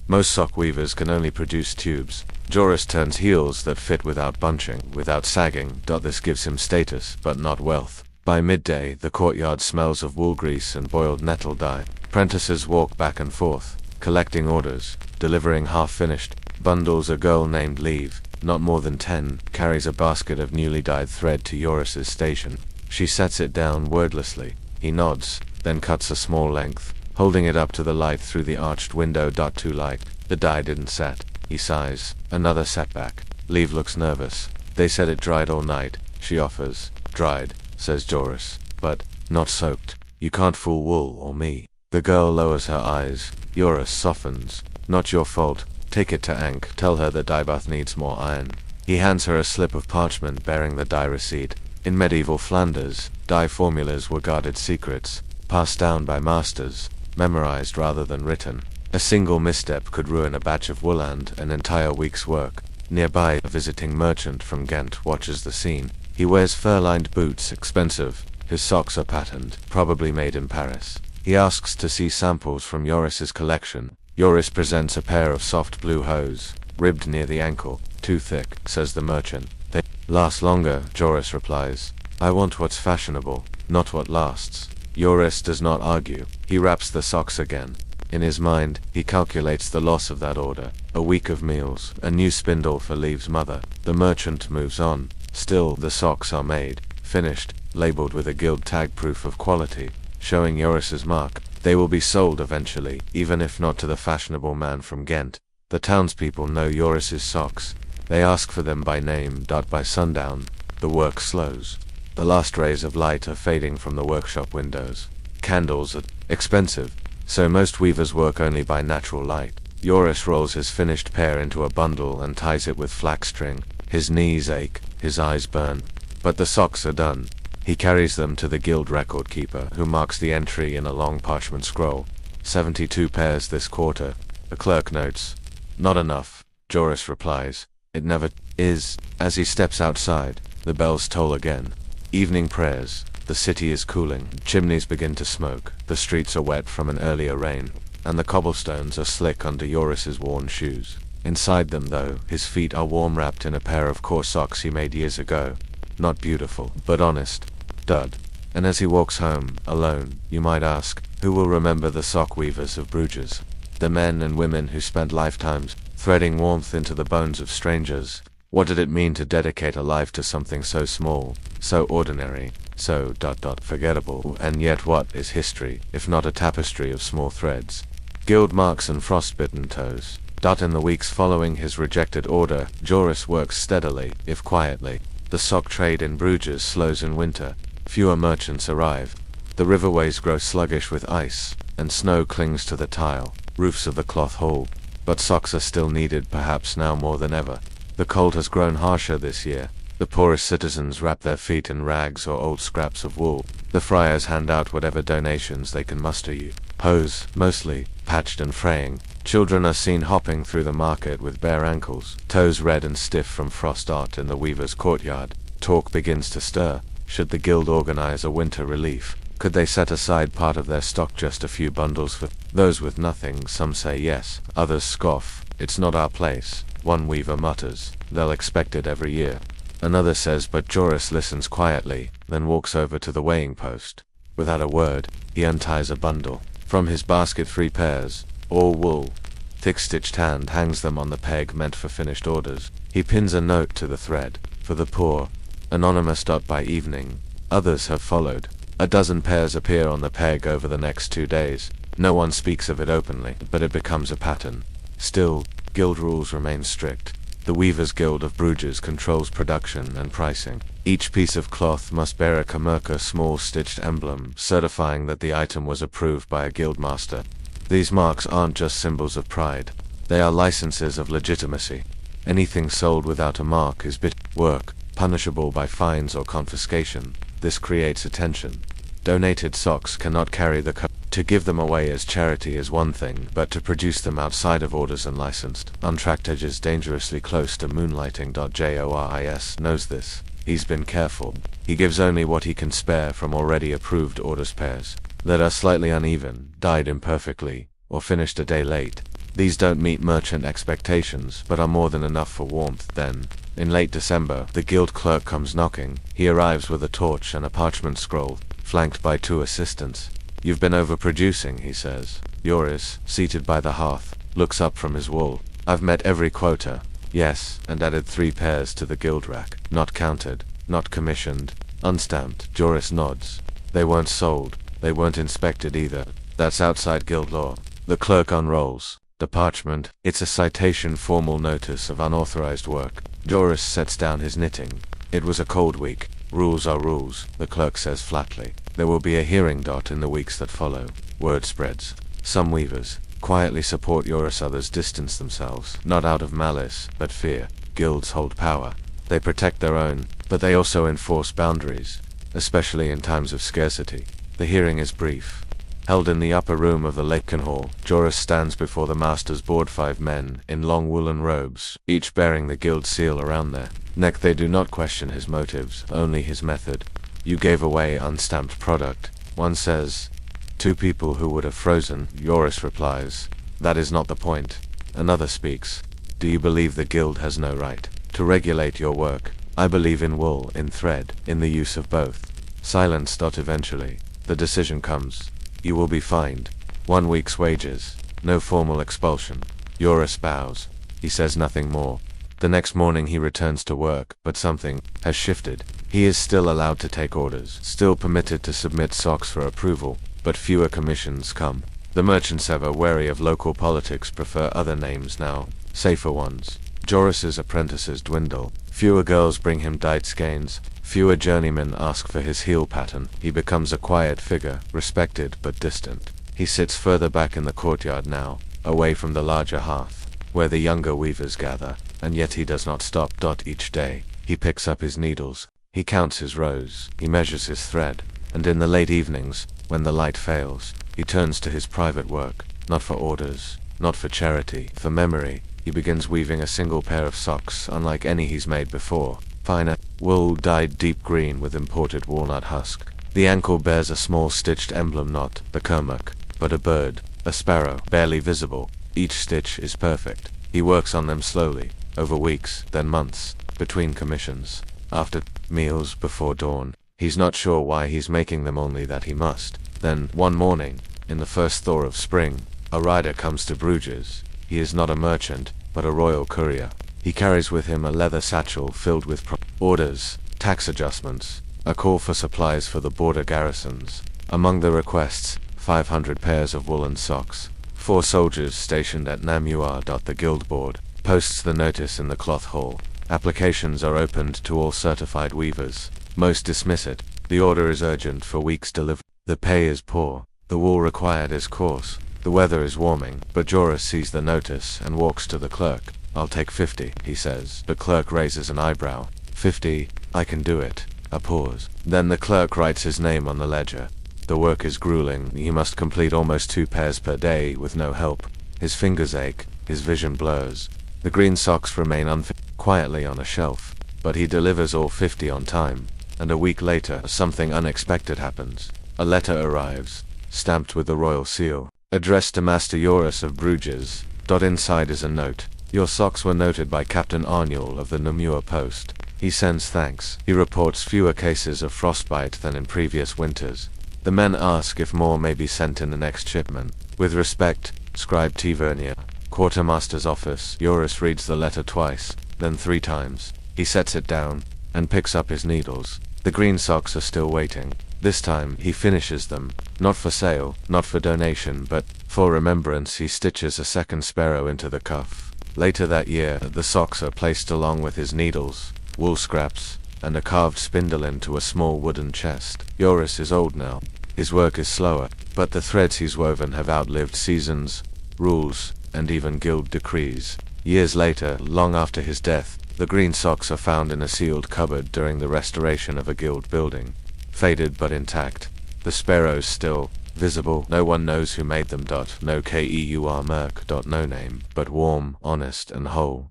Most sock weavers can only produce tubes. Joris turns heels that fit without bunching, without sagging. This gives him status, but not wealth. By midday, the courtyard smells of wool grease and boiled nettle dye. Apprentices walk back and forth, collecting orders, delivering half-finished bundles. A girl named Leave, not more than 10, carries a basket of newly dyed thread to Joris's station. She sets it down wordlessly. He nods, then cuts a small length, holding it up to the light through the arched window. Too light. The dye didn't set. He sighs. Another setback. Leave looks nervous. They said it dried all night. She offers. Dried, says Joris, but not soaked. You can't fool wool or me. The girl lowers her eyes. Joris softens. Not your fault. Take it to Ankh. Tell her the dye bath needs more iron. He hands her a slip of parchment bearing the dye receipt. In medieval Flanders, dye formulas were guarded secrets, passed down by masters, memorized rather than written. A single misstep could ruin a batch of wool and an entire week's work. Nearby, a visiting merchant from Ghent watches the scene. He wears fur-lined boots, expensive. His socks are patterned, probably made in Paris. He asks to see samples from Joris's collection. Joris presents a pair of soft blue hose, ribbed near the ankle. Too thick, says the merchant. They last longer, Joris replies. I want what's fashionable, not what lasts. Joris does not argue. He wraps the socks again. In his mind, he calculates the loss of that order. A week of meals, a new spindle for Leave's mother. The merchant moves on. Still, the socks are made, finished, labeled with a guild tag, proof of quality, showing Joris's mark. They will be sold eventually, even if not to the fashionable man from Ghent. The townspeople know Joris's socks. They ask for them by name. By sundown, the work slows. The last rays of light are fading from the workshop windows. Candles are expensive, so most weavers work only by natural light. Joris rolls his finished pair into a bundle and ties it with flax string. His knees ache, his eyes burn, but the socks are done. He carries them to the guild record keeper, who marks the entry in a long parchment scroll. 72 pairs this quarter. The clerk notes. Not enough, Joris replies. It never is. As he steps outside, the bells toll again. Evening prayers. The city is cooling. Chimneys begin to smoke. The streets are wet from an earlier rain, and the cobblestones are slick under Joris's worn shoes. Inside them, though, his feet are warm, wrapped in a pair of coarse socks he made years ago. Not beautiful, but honest. Dud. And as he walks home, alone, you might ask, who will remember the sock weavers of Bruges? The men and women who spent lifetimes threading warmth into the bones of strangers. What did it mean to dedicate a life to something so small, so ordinary, so forgettable? And yet what is history, if not a tapestry of small threads? Guild marks and frostbitten toes. In the weeks following his rejected order, Joris works steadily, if quietly. The sock trade in Bruges slows in winter. Fewer merchants arrive. The riverways grow sluggish with ice, and snow clings to the tile, roofs of the cloth hall. But socks are still needed, perhaps now more than ever. The cold has grown harsher this year. The poorest citizens wrap their feet in rags or old scraps of wool. The friars hand out whatever donations they can muster. Hose, mostly, patched and fraying. Children are seen hopping through the market with bare ankles, toes red and stiff from frost. In the weaver's courtyard, talk begins to stir. Should the guild organize a winter relief? Could they set aside part of their stock, just a few bundles for those with nothing? Some say yes, others scoff. It's not our place. One weaver mutters, they'll expect it every year. Another says, but Joris listens quietly, then walks over to the weighing post. Without a word, he unties a bundle. From his basket 3 pairs, all wool. Thick-stitched hand hangs them on the peg meant for finished orders. He pins a note to the thread. For the poor. Anonymous. By evening, others have followed. A dozen pairs appear on the peg over the next 2 days. No one speaks of it openly, but it becomes a pattern. Still, guild rules remain strict. The Weavers' Guild of Bruges controls production and pricing. Each piece of cloth must bear a Kamerka small stitched emblem, certifying that the item was approved by a guild master. These marks aren't just symbols of pride. They are licenses of legitimacy. Anything sold without a mark is work, punishable by fines or confiscation. This creates attention. Donated socks cannot carry the to give them away as charity is one thing, but to produce them outside of orders and licensed, untracked edges dangerously close to moonlighting. Joris knows this. He's been careful. He gives only what he can spare from already approved orders pairs that are slightly uneven, dyed imperfectly, or finished a day late. These don't meet merchant expectations, but are more than enough for warmth. Then, in late December, the guild clerk comes knocking. He arrives with a torch and a parchment scroll, flanked by 2 assistants. "You've been overproducing," he says. Joris, seated by the hearth, looks up from his wool. "I've met every quota." "Yes, and added 3 pairs to the guild rack. Not counted, not commissioned, unstamped." Joris nods. "They weren't sold. They weren't inspected either. That's outside guild law." The clerk unrolls the parchment. It's a citation formal notice of unauthorized work. Joris sets down his knitting. "It was a cold week. Rules are rules," the clerk says flatly. "There will be a hearing. In the weeks that follow." Word spreads. Some weavers quietly support Joris, others distance themselves, not out of malice, but fear. Guilds hold power. They protect their own, but they also enforce boundaries, especially in times of scarcity. The hearing is brief. Held in the upper room of the Laken Hall, Joris stands before the master's board. 5 men, in long woolen robes, each bearing the guild seal around their neck. They do not question his motives, only his method. "You gave away unstamped product," one says. "2 people who would have frozen," Joris replies. "That is not the point." Another speaks. "Do you believe the guild has no right to regulate your work?" "I believe in wool, in thread, in the use of both." Silence. Eventually, the decision comes. "You will be fined 1 week's wages. No formal expulsion." Joris bows. He says nothing more. The next morning he returns to work, but something has shifted. He is still allowed to take orders, still permitted to submit socks for approval, but fewer commissions come. The merchants, ever wary of local politics, prefer other names now, safer ones. Joris's apprentices dwindle. Fewer girls bring him dyed skeins. Fewer journeymen ask for his heel pattern. He becomes a quiet figure, respected but distant. He sits further back in the courtyard now, away from the larger hearth, where the younger weavers gather, and yet he does not stop. Each day, he picks up his needles. He counts his rows. He measures his thread. And in the late evenings, when the light fails, he turns to his private work, not for orders, not for charity, for memory. He begins weaving a single pair of socks, unlike any he's made before. Finer wool dyed deep green with imported walnut husk. The ankle bears a small stitched emblem, not the kermuk, but a bird, a sparrow, barely visible. Each stitch is perfect. He works on them slowly, over weeks, then months, between commissions, after meals, before dawn. He's not sure why he's making them, only that he must. Then, one morning, in the first thaw of spring, a rider comes to Bruges. He is not a merchant, but a royal courier. He carries with him a leather satchel filled with orders, tax adjustments, a call for supplies for the border garrisons. Among the requests, 500 pairs of woolen socks. 4 soldiers stationed at Namur. The guild board posts the notice in the cloth hall. Applications are opened to all certified weavers. Most dismiss it. The order is urgent for weeks' delivery. The pay is poor. The wool required is coarse. The weather is warming, but Joris sees the notice and walks to the clerk. "I'll take 50, he says. The clerk raises an eyebrow. 50, I can do it. A pause. Then the clerk writes his name on the ledger. The work is grueling. He must complete almost 2 pairs per day with no help. His fingers ache. His vision blurs. The green socks remain quietly on a shelf, but he delivers all 50 on time. And a week later, something unexpected happens. A letter arrives, stamped with the royal seal, addressed to Master Joris of Bruges. Inside is a note. "Your socks were noted by Captain Arnul of the Namur post. He sends thanks. He reports fewer cases of frostbite than in previous winters. The men ask if more may be sent in the next shipment. With respect, Scribe Tavernier, Quartermaster's office." Joris reads the letter twice, then 3 times. He sets it down, and picks up his needles. The green socks are still waiting. This time, he finishes them, not for sale, not for donation, but for remembrance. He stitches a second sparrow into the cuff. Later that year, the socks are placed along with his needles, wool scraps, and a carved spindle into a small wooden chest. Joris is old now. His work is slower, but the threads he's woven have outlived seasons, rules, and even guild decrees. Years later, long after his death, the green socks are found in a sealed cupboard during the restoration of a guild building. Faded but intact. The sparrows still visible. No one knows who made them. No KEUR merc. No name, but warm, honest, and whole.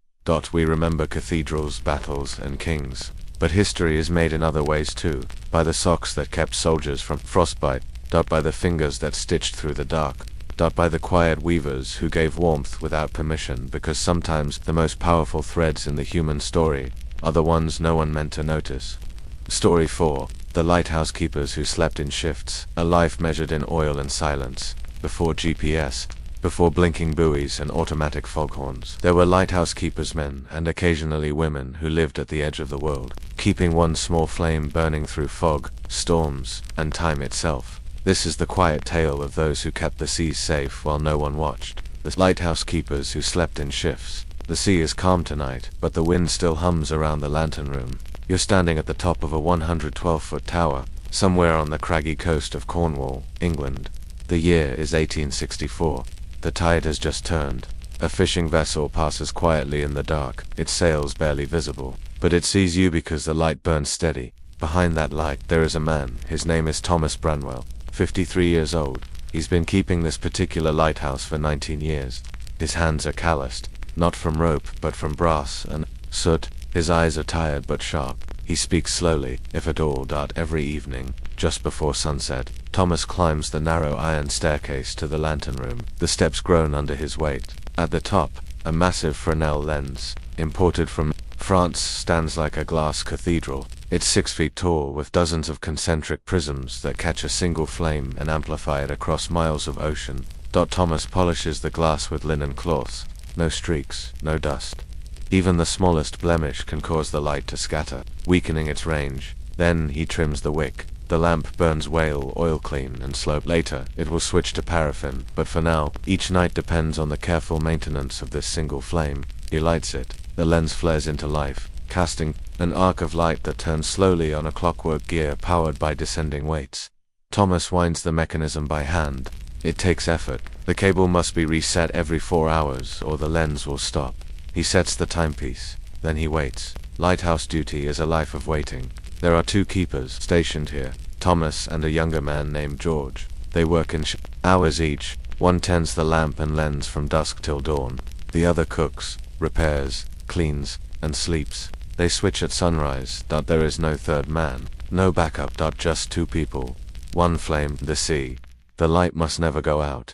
We remember cathedrals, battles, and kings. But history is made in other ways too. By the socks that kept soldiers from frostbite. By the fingers that stitched through the dark. By the quiet weavers who gave warmth without permission, because sometimes the most powerful threads in the human story are the ones no one meant to notice. Story 4. The lighthouse keepers who slept in shifts, a life measured in oil and silence. Before GPS, before blinking buoys and automatic foghorns, there were lighthouse keepers, men, and occasionally women, who lived at the edge of the world, keeping one small flame burning through fog, storms, and time itself. This is the quiet tale of those who kept the seas safe while no one watched. The lighthouse keepers who slept in shifts. The sea is calm tonight, but the wind still hums around the lantern room. You're standing at the top of a 112-foot tower, somewhere on the craggy coast of Cornwall, England. The year is 1864. The tide has just turned. A fishing vessel passes quietly in the dark, its sails barely visible. But it sees you because the light burns steady. Behind that light, there is a man. His name is Thomas Branwell, 53 years old. He's been keeping this particular lighthouse for 19 years. His hands are calloused, not from rope, but from brass and soot. His eyes are tired but sharp. He speaks slowly, if at all. Every evening, just before sunset, Thomas climbs the narrow iron staircase to the lantern room. The steps groan under his weight. At the top, a massive Fresnel lens, imported from France, stands like a glass cathedral. It's 6 feet tall, with dozens of concentric prisms that catch a single flame and amplify it across miles of ocean. Thomas polishes the glass with linen cloths. No streaks, no dust. Even the smallest blemish can cause the light to scatter, weakening its range. Then he trims the wick. The lamp burns whale oil clean and slow. Later, it will switch to paraffin, but for now, each night depends on the careful maintenance of this single flame. He lights it. The lens flares into life, casting an arc of light that turns slowly on a clockwork gear powered by descending weights. Thomas winds the mechanism by hand. It takes effort. The cable must be reset every 4 hours or the lens will stop. He sets the timepiece. Then he waits. Lighthouse duty is a life of waiting. There are 2 keepers stationed here, Thomas and a younger man named George. They work in hours each. One tends the lamp and lens from dusk till dawn. The other cooks, repairs, cleans, and sleeps. They switch at sunrise. There is no third man, no backup. Just 2 people. One flame, the sea. The light must never go out.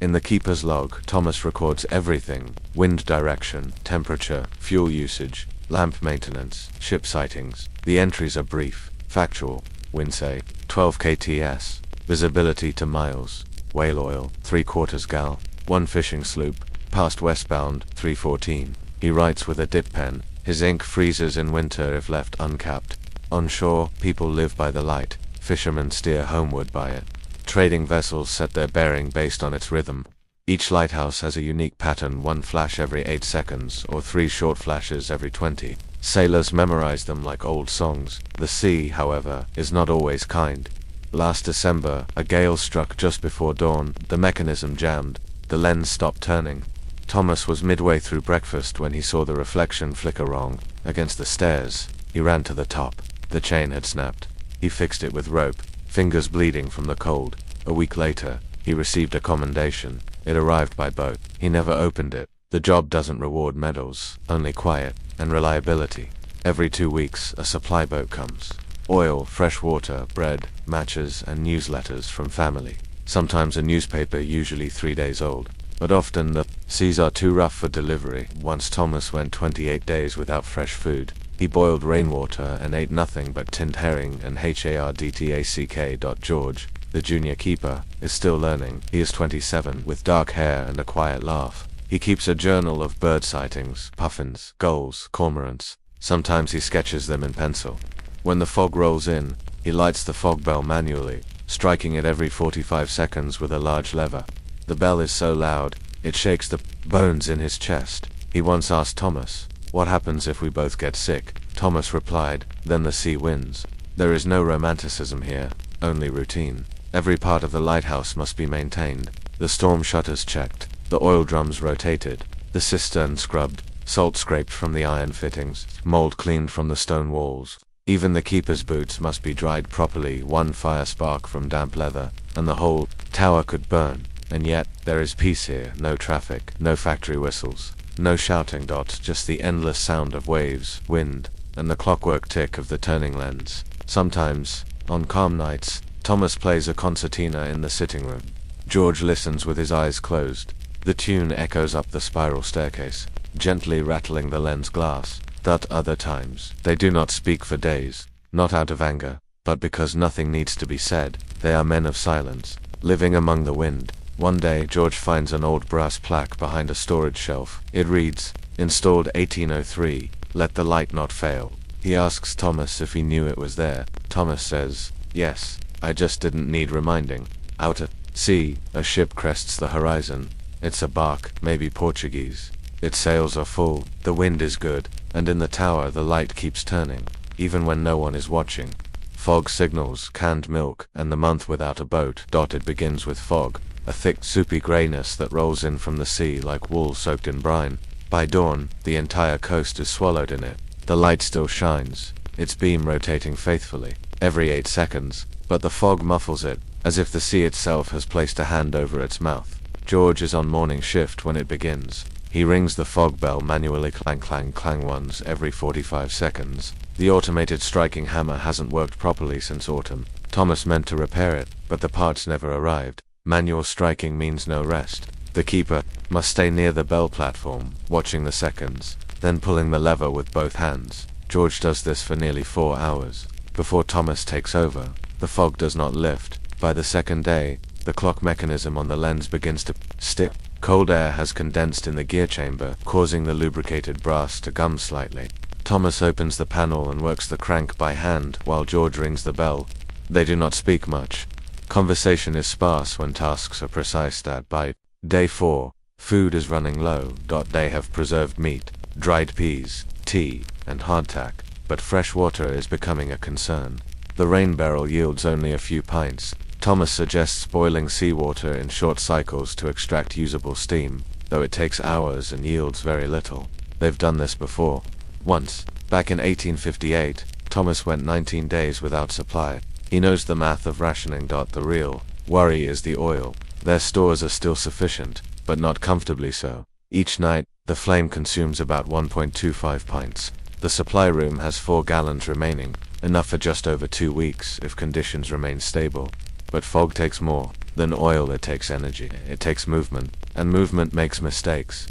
In the keeper's log, Thomas records everything: wind direction, temperature, fuel usage, lamp maintenance, ship sightings. The entries are brief, factual. Wind say, 12 kts. Visibility to miles. Whale oil, 3/4 gal. 1 fishing sloop, past westbound, 3:14. He writes with a dip pen. His ink freezes in winter if left uncapped. On shore, people live by the light. Fishermen steer homeward by it. Trading vessels set their bearing based on its rhythm. Each lighthouse has a unique pattern: 1 flash every 8 seconds, or 3 short flashes every 20. Sailors memorize them like old songs. The sea, however, is not always kind. Last December, a gale struck just before dawn. The mechanism jammed. The lens stopped turning. Thomas was midway through breakfast when he saw the reflection flicker wrong against the stairs. He ran to the top. The chain had snapped. He fixed it with rope, fingers bleeding from the cold. A week later, he received a commendation. It arrived by boat. He never opened it. The job doesn't reward medals, only quiet and reliability. Every 2 weeks, a supply boat comes. Oil, fresh water, bread, matches, and newsletters from family. Sometimes a newspaper, usually 3 days old. But often the seas are too rough for delivery. Once Thomas went 28 days without fresh food. He boiled rainwater and ate nothing but tinned herring and hardtack. George, the junior keeper, is still learning. He is 27, with dark hair and a quiet laugh. He keeps a journal of bird sightings, puffins, gulls, cormorants. Sometimes he sketches them in pencil. When the fog rolls in, he lights the fog bell manually, striking it every 45 seconds with a large lever. The bell is so loud, it shakes the bones in his chest. He once asked Thomas, "What happens if we both get sick?" Thomas replied, "Then the sea wins." There is no romanticism here, only routine. Every part of the lighthouse must be maintained. The storm shutters checked, the oil drums rotated, the cistern scrubbed, salt scraped from the iron fittings, mold cleaned from the stone walls. Even the keeper's boots must be dried properly, one fire spark from damp leather, and the whole tower could burn. And yet, there is peace here, no traffic, no factory whistles, no shouting, just the endless sound of waves, wind, and the clockwork tick of the turning lens. Sometimes, on calm nights, Thomas plays a concertina in the sitting room. George listens with his eyes closed. The tune echoes up the spiral staircase, gently rattling the lens glass. Other times, they do not speak for days, not out of anger, but because nothing needs to be said. They are men of silence, living among the wind. One day, George finds an old brass plaque behind a storage shelf. It reads, "Installed 1803, let the light not fail." He asks Thomas if he knew it was there. Thomas says, "Yes, I just didn't need reminding." Out at sea, a ship crests the horizon. It's a bark, maybe Portuguese. Its sails are full, the wind is good, and in the tower the light keeps turning, even when no one is watching. Fog signals, canned milk, and the month without a boat. It begins with fog, a thick, soupy grayness that rolls in from the sea like wool soaked in brine. By dawn, the entire coast is swallowed in it. The light still shines, its beam rotating faithfully, every 8 seconds, but the fog muffles it, as if the sea itself has placed a hand over its mouth. George is on morning shift when it begins. He rings the fog bell manually, clang clang clang, once every 45 seconds. The automated striking hammer hasn't worked properly since autumn. Thomas meant to repair it, but the parts never arrived. Manual striking means no rest. The keeper must stay near the bell platform, watching the seconds, then pulling the lever with both hands. George does this for nearly 4 hours. Before Thomas takes over, the fog does not lift. By the second day, the clock mechanism on the lens begins to stick. Cold air has condensed in the gear chamber, causing the lubricated brass to gum slightly. Thomas opens the panel and works the crank by hand while George rings the bell. They do not speak much. Conversation is sparse when tasks are precise. By day 4, food is running low. They have preserved meat, dried peas, tea, and hardtack, but fresh water is becoming a concern. The rain barrel yields only a few pints. Thomas suggests boiling seawater in short cycles to extract usable steam, though it takes hours and yields very little. They've done this before. Once, back in 1858, Thomas went 19 days without supply. He knows the math of rationing. The real worry is the oil. Their stores are still sufficient, but not comfortably so. Each night, the flame consumes about 1.25 pints. The supply room has 4 gallons remaining, enough for just over 2 weeks if conditions remain stable. But fog takes more than oil. It takes energy, it takes movement, and movement makes mistakes.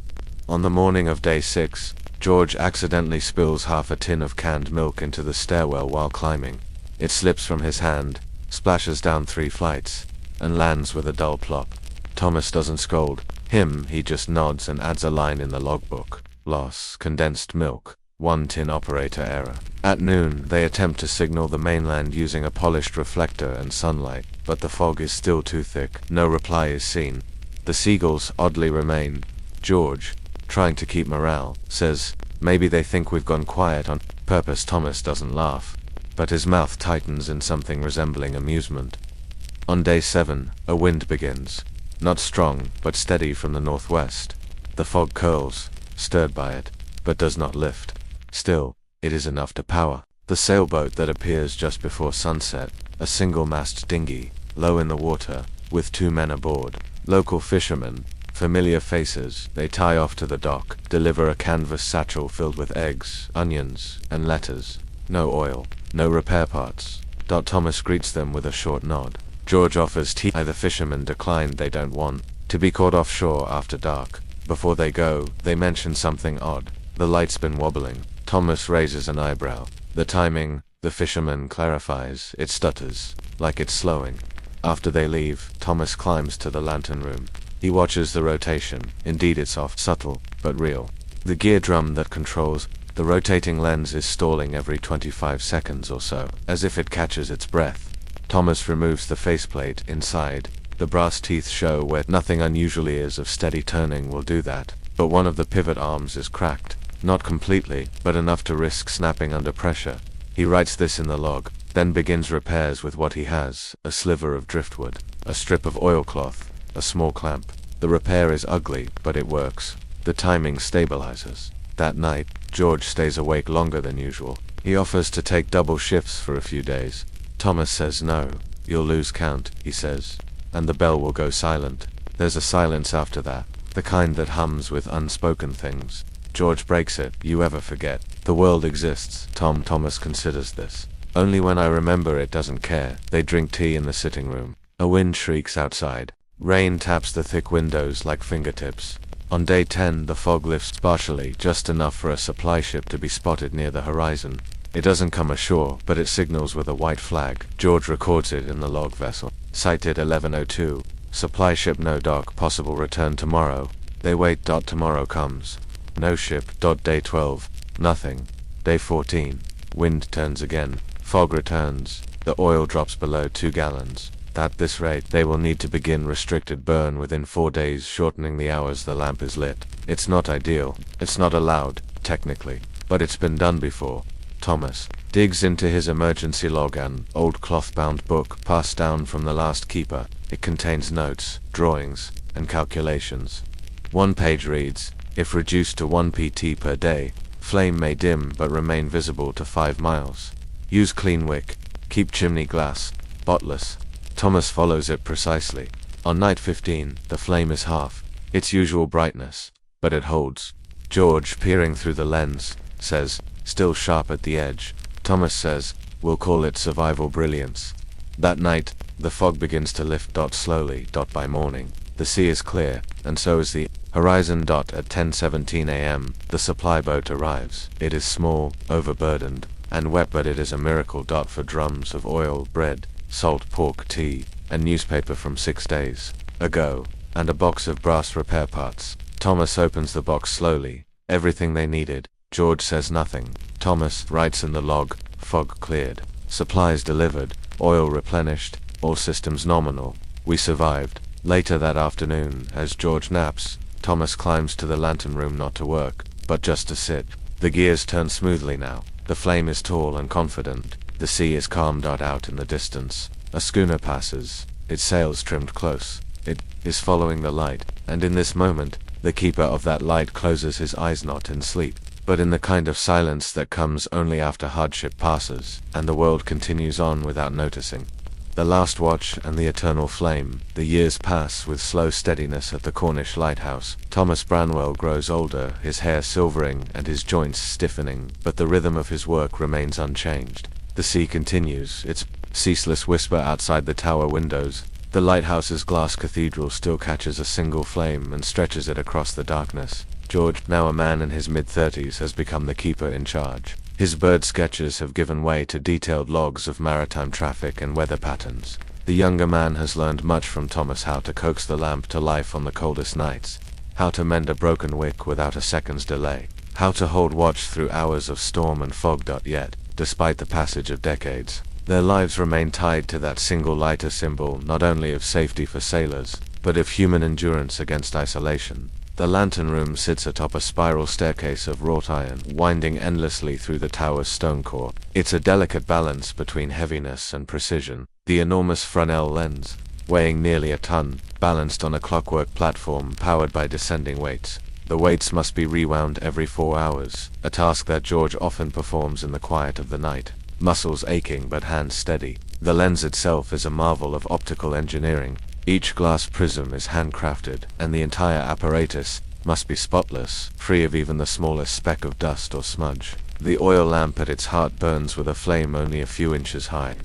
On the morning of day 6, George accidentally spills half a tin of canned milk into the stairwell while climbing. It slips from his hand, splashes down 3 flights, and lands with a dull plop. Thomas doesn't scold him, he just nods and adds a line in the logbook. Loss, condensed milk, 1 tin operator error. At noon, they attempt to signal the mainland using a polished reflector and sunlight, but the fog is still too thick. No reply is seen. The seagulls oddly remain. George, trying to keep morale, says, "Maybe they think we've gone quiet on purpose." Thomas doesn't laugh, but his mouth tightens in something resembling amusement. On day 7, a wind begins. Not strong, but steady from the northwest. The fog curls, stirred by it, but does not lift. Still, it is enough to power the sailboat that appears just before sunset, a single-mast dinghy, low in the water, with 2 men aboard. Local fishermen, familiar faces. They tie off to the dock, deliver a canvas satchel filled with eggs, onions, and letters. No oil, no repair parts. Thomas greets them with a short nod. George offers tea. The fishermen decline. They don't want to be caught offshore after dark. Before they go, they mention something odd. The light's been wobbling. Thomas raises an eyebrow. The timing, the fisherman clarifies. It stutters, like it's slowing. After they leave, Thomas climbs to the lantern room. He watches the rotation. Indeed, it's off, subtle, but real. The gear drum that controls the rotating lens is stalling every 25 seconds or so, as if it catches its breath. Thomas removes the faceplate. Inside, the brass teeth show where nothing unusually is of steady turning will do that, but one of the pivot arms is cracked. Not completely, but enough to risk snapping under pressure. He writes this in the log. then begins repairs with what he has: a sliver of driftwood, a strip of oilcloth, a small clamp. The repair is ugly, but it works. The timing stabilizes. That night, George stays awake longer than usual. He offers to take double shifts for a few days. Thomas says no. You'll lose count, he says, and the bell will go silent. There's a silence after that, the kind that hums with unspoken things. George breaks it. You ever forget? The world exists. Thomas considers this. Only when I remember it doesn't care. They drink tea in the sitting room. A wind shrieks outside. Rain taps the thick windows like fingertips. On day 10, the fog lifts partially, just enough for a supply ship to be spotted near the horizon. It doesn't come ashore, but it signals with a white flag. George records it in the log vessel. Sighted 11:02. Supply ship no dock, possible return tomorrow. They wait. Tomorrow comes. No ship. Day 12. Nothing. Day 14. Wind turns again. Fog returns. The oil drops below 2 gallons. At this rate, they will need to begin restricted burn within 4 days, shortening the hours the lamp is lit. It's not ideal. It's not allowed, technically. But it's been done before. Thomas digs into his emergency log, an old cloth-bound book passed down from the last keeper. It contains notes, drawings, and calculations. One page reads, if reduced to 1 pt per day, flame may dim but remain visible to 5 miles. Use clean wick. Keep chimney glass spotless. Thomas follows it precisely. On night 15, the flame is half its usual brightness, but it holds. George, peering through the lens, says, still sharp at the edge. Thomas says, we'll call it survival brilliance. That night, the fog begins to lift. Slowly. By morning, the sea is clear, and so is the horizon. At 10:17 a.m., the supply boat arrives. It is small, overburdened, and wet, but it is a miracle. For drums of oil, bread, salt pork, tea, and newspaper from 6 days ago, and a box of brass repair parts. Thomas opens the box slowly. Everything they needed. George says nothing. Thomas writes in the log, fog cleared, supplies delivered, oil replenished, all systems nominal. We survived. Later that afternoon, as George naps, Thomas climbs to the lantern room, not to work, but just to sit. The gears turn smoothly now. The flame is tall and confident. The sea is calm. Out in the distance, a schooner passes, its sails trimmed close. It is following the light, and in this moment, the keeper of that light closes his eyes, not in sleep, but in the kind of silence that comes only after hardship passes, and the world continues on without noticing. The last watch and the eternal flame. The years pass with slow steadiness at the Cornish lighthouse. Thomas Branwell grows older, his hair silvering and his joints stiffening, but the rhythm of his work remains unchanged. The sea continues, its ceaseless whisper outside the tower windows. The lighthouse's glass cathedral still catches a single flame and stretches it across the darkness. George, now a man in his mid-30s, has become the keeper in charge. His bird sketches have given way to detailed logs of maritime traffic and weather patterns. The younger man has learned much from Thomas: how to coax the lamp to life on the coldest nights, how to mend a broken wick without a second's delay, how to hold watch through hours of storm and fog. Yet, despite the passage of decades, their lives remain tied to that single light, a symbol not only of safety for sailors, but of human endurance against isolation. The lantern room sits atop a spiral staircase of wrought iron, winding endlessly through the tower's stone core. It's a delicate balance between heaviness and precision. The enormous Fresnel lens, weighing nearly a ton, balanced on a clockwork platform powered by descending weights. The weights must be rewound every 4 hours, a task that George often performs in the quiet of the night, muscles aching but hands steady. The lens itself is a marvel of optical engineering. Each glass prism is handcrafted, and the entire apparatus must be spotless, free of even the smallest speck of dust or smudge. The oil lamp at its heart burns with a flame only a few inches high.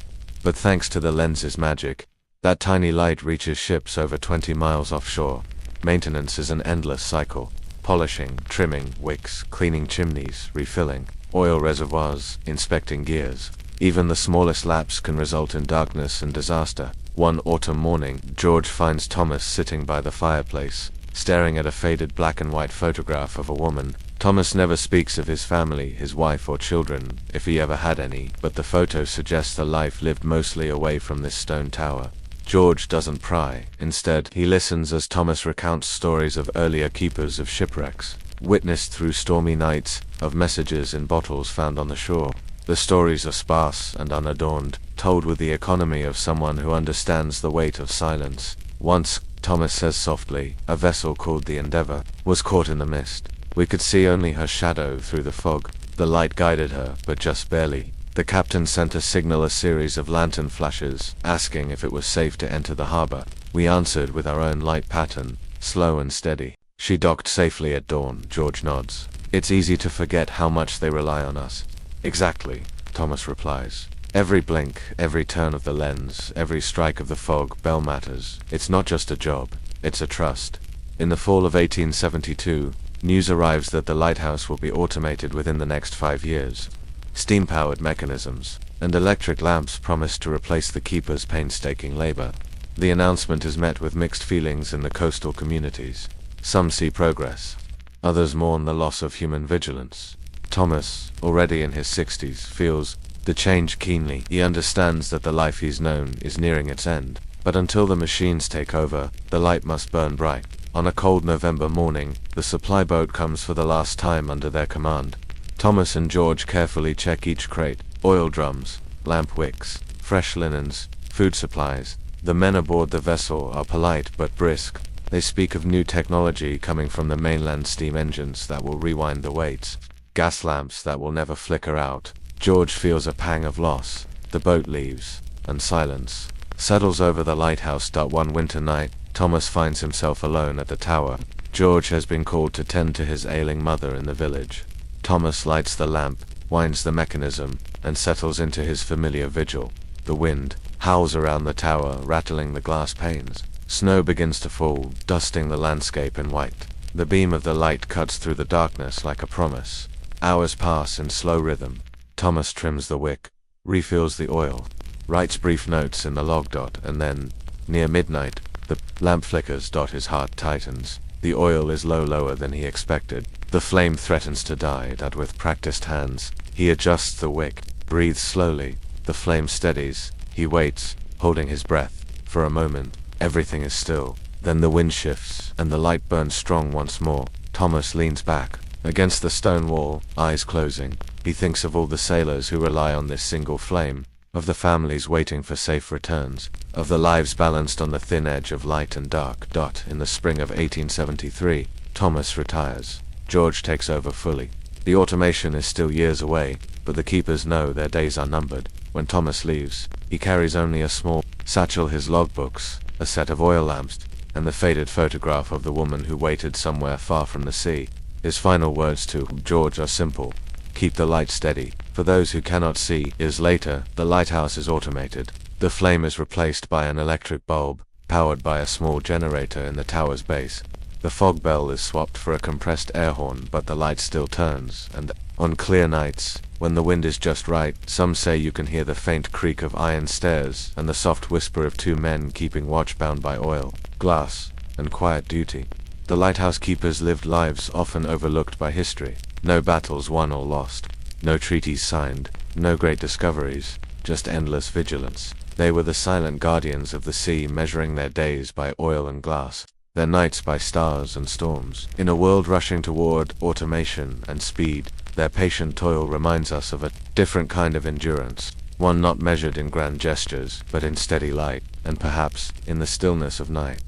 But thanks to the lens's magic, that tiny light reaches ships over 20 miles offshore. Maintenance is an endless cycle. Polishing, trimming wicks, cleaning chimneys, refilling oil reservoirs, inspecting gears. Even the smallest lapse can result in darkness and disaster. One autumn morning, George finds Thomas sitting by the fireplace, staring at a faded black and white photograph of a woman. Thomas never speaks of his family, his wife or children, if he ever had any, but the photo suggests a life lived mostly away from this stone tower. George doesn't pry. Instead, he listens as Thomas recounts stories of earlier keepers of shipwrecks, witnessed through stormy nights, of messages in bottles found on the shore. The stories are sparse and unadorned, told with the economy of someone who understands the weight of silence. Once, Thomas says softly, a vessel called the Endeavour was caught in the mist. We could see only her shadow through the fog. The light guided her, but just barely. The captain sent a signal, a series of lantern flashes, asking if it was safe to enter the harbor. We answered with our own light pattern, slow and steady. She docked safely at dawn, George nods. It's easy to forget how much they rely on us. Exactly, Thomas replies. Every blink, every turn of the lens, every strike of the fog bell matters. It's not just a job, it's a trust. In the fall of 1872, news arrives that the lighthouse will be automated within the next 5 years. Steam-powered mechanisms and electric lamps promise to replace the keeper's painstaking labor. The announcement is met with mixed feelings in the coastal communities. Some see progress. Others mourn the loss of human vigilance. Thomas, already in his 60s, feels the change keenly. He understands that the life he's known is nearing its end. But until the machines take over, the light must burn bright. On a cold November morning, the supply boat comes for the last time under their command. Thomas and George carefully check each crate, oil drums, lamp wicks, fresh linens, food supplies. The men aboard the vessel are polite but brisk. They speak of new technology coming from the mainland, steam engines that will rewind the weights, gas lamps that will never flicker out. George feels a pang of loss. The boat leaves, and silence settles over the lighthouse. One winter night, Thomas finds himself alone at the tower. George has been called to tend to his ailing mother in the village. Thomas lights the lamp, winds the mechanism, and settles into his familiar vigil. The wind howls around the tower, rattling the glass panes. Snow begins to fall, dusting the landscape in white. The beam of the light cuts through the darkness like a promise. Hours pass in slow rhythm. Thomas trims the wick, refills the oil, writes brief notes in the log. And then, near midnight, the lamp flickers. His heart tightens. The oil is lower than he expected. The flame threatens to die. With practiced hands, he adjusts the wick, breathes slowly. The flame steadies. He waits, holding his breath. For a moment, everything is still. Then the wind shifts, and the light burns strong once more. Thomas leans back against the stone wall, eyes closing. He thinks of all the sailors who rely on this single flame, of the families waiting for safe returns, of the lives balanced on the thin edge of light and dark. In the spring of 1873, Thomas retires. George takes over fully. The automation is still years away, but the keepers know their days are numbered. When Thomas leaves, he carries only a small satchel, his logbooks, a set of oil lamps, and the faded photograph of the woman who waited somewhere far from the sea. His final words to George are simple: keep the light steady. For those who cannot see, years later, the lighthouse is automated. The flame is replaced by an electric bulb, powered by a small generator in the tower's base. The fog bell is swapped for a compressed air horn, but the light still turns, and on clear nights, when the wind is just right, some say you can hear the faint creak of iron stairs and the soft whisper of 2 men keeping watch, bound by oil, glass, and quiet duty. The lighthouse keepers lived lives often overlooked by history. No battles won or lost, no treaties signed, no great discoveries, just endless vigilance. They were the silent guardians of the sea, measuring their days by oil and glass, their nights by stars and storms. In a world rushing toward automation and speed, their patient toil reminds us of a different kind of endurance, one not measured in grand gestures, but in steady light, and perhaps in the stillness of night.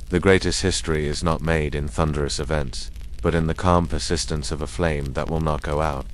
The greatest history is not made in thunderous events, but in the calm persistence of a flame that will not go out.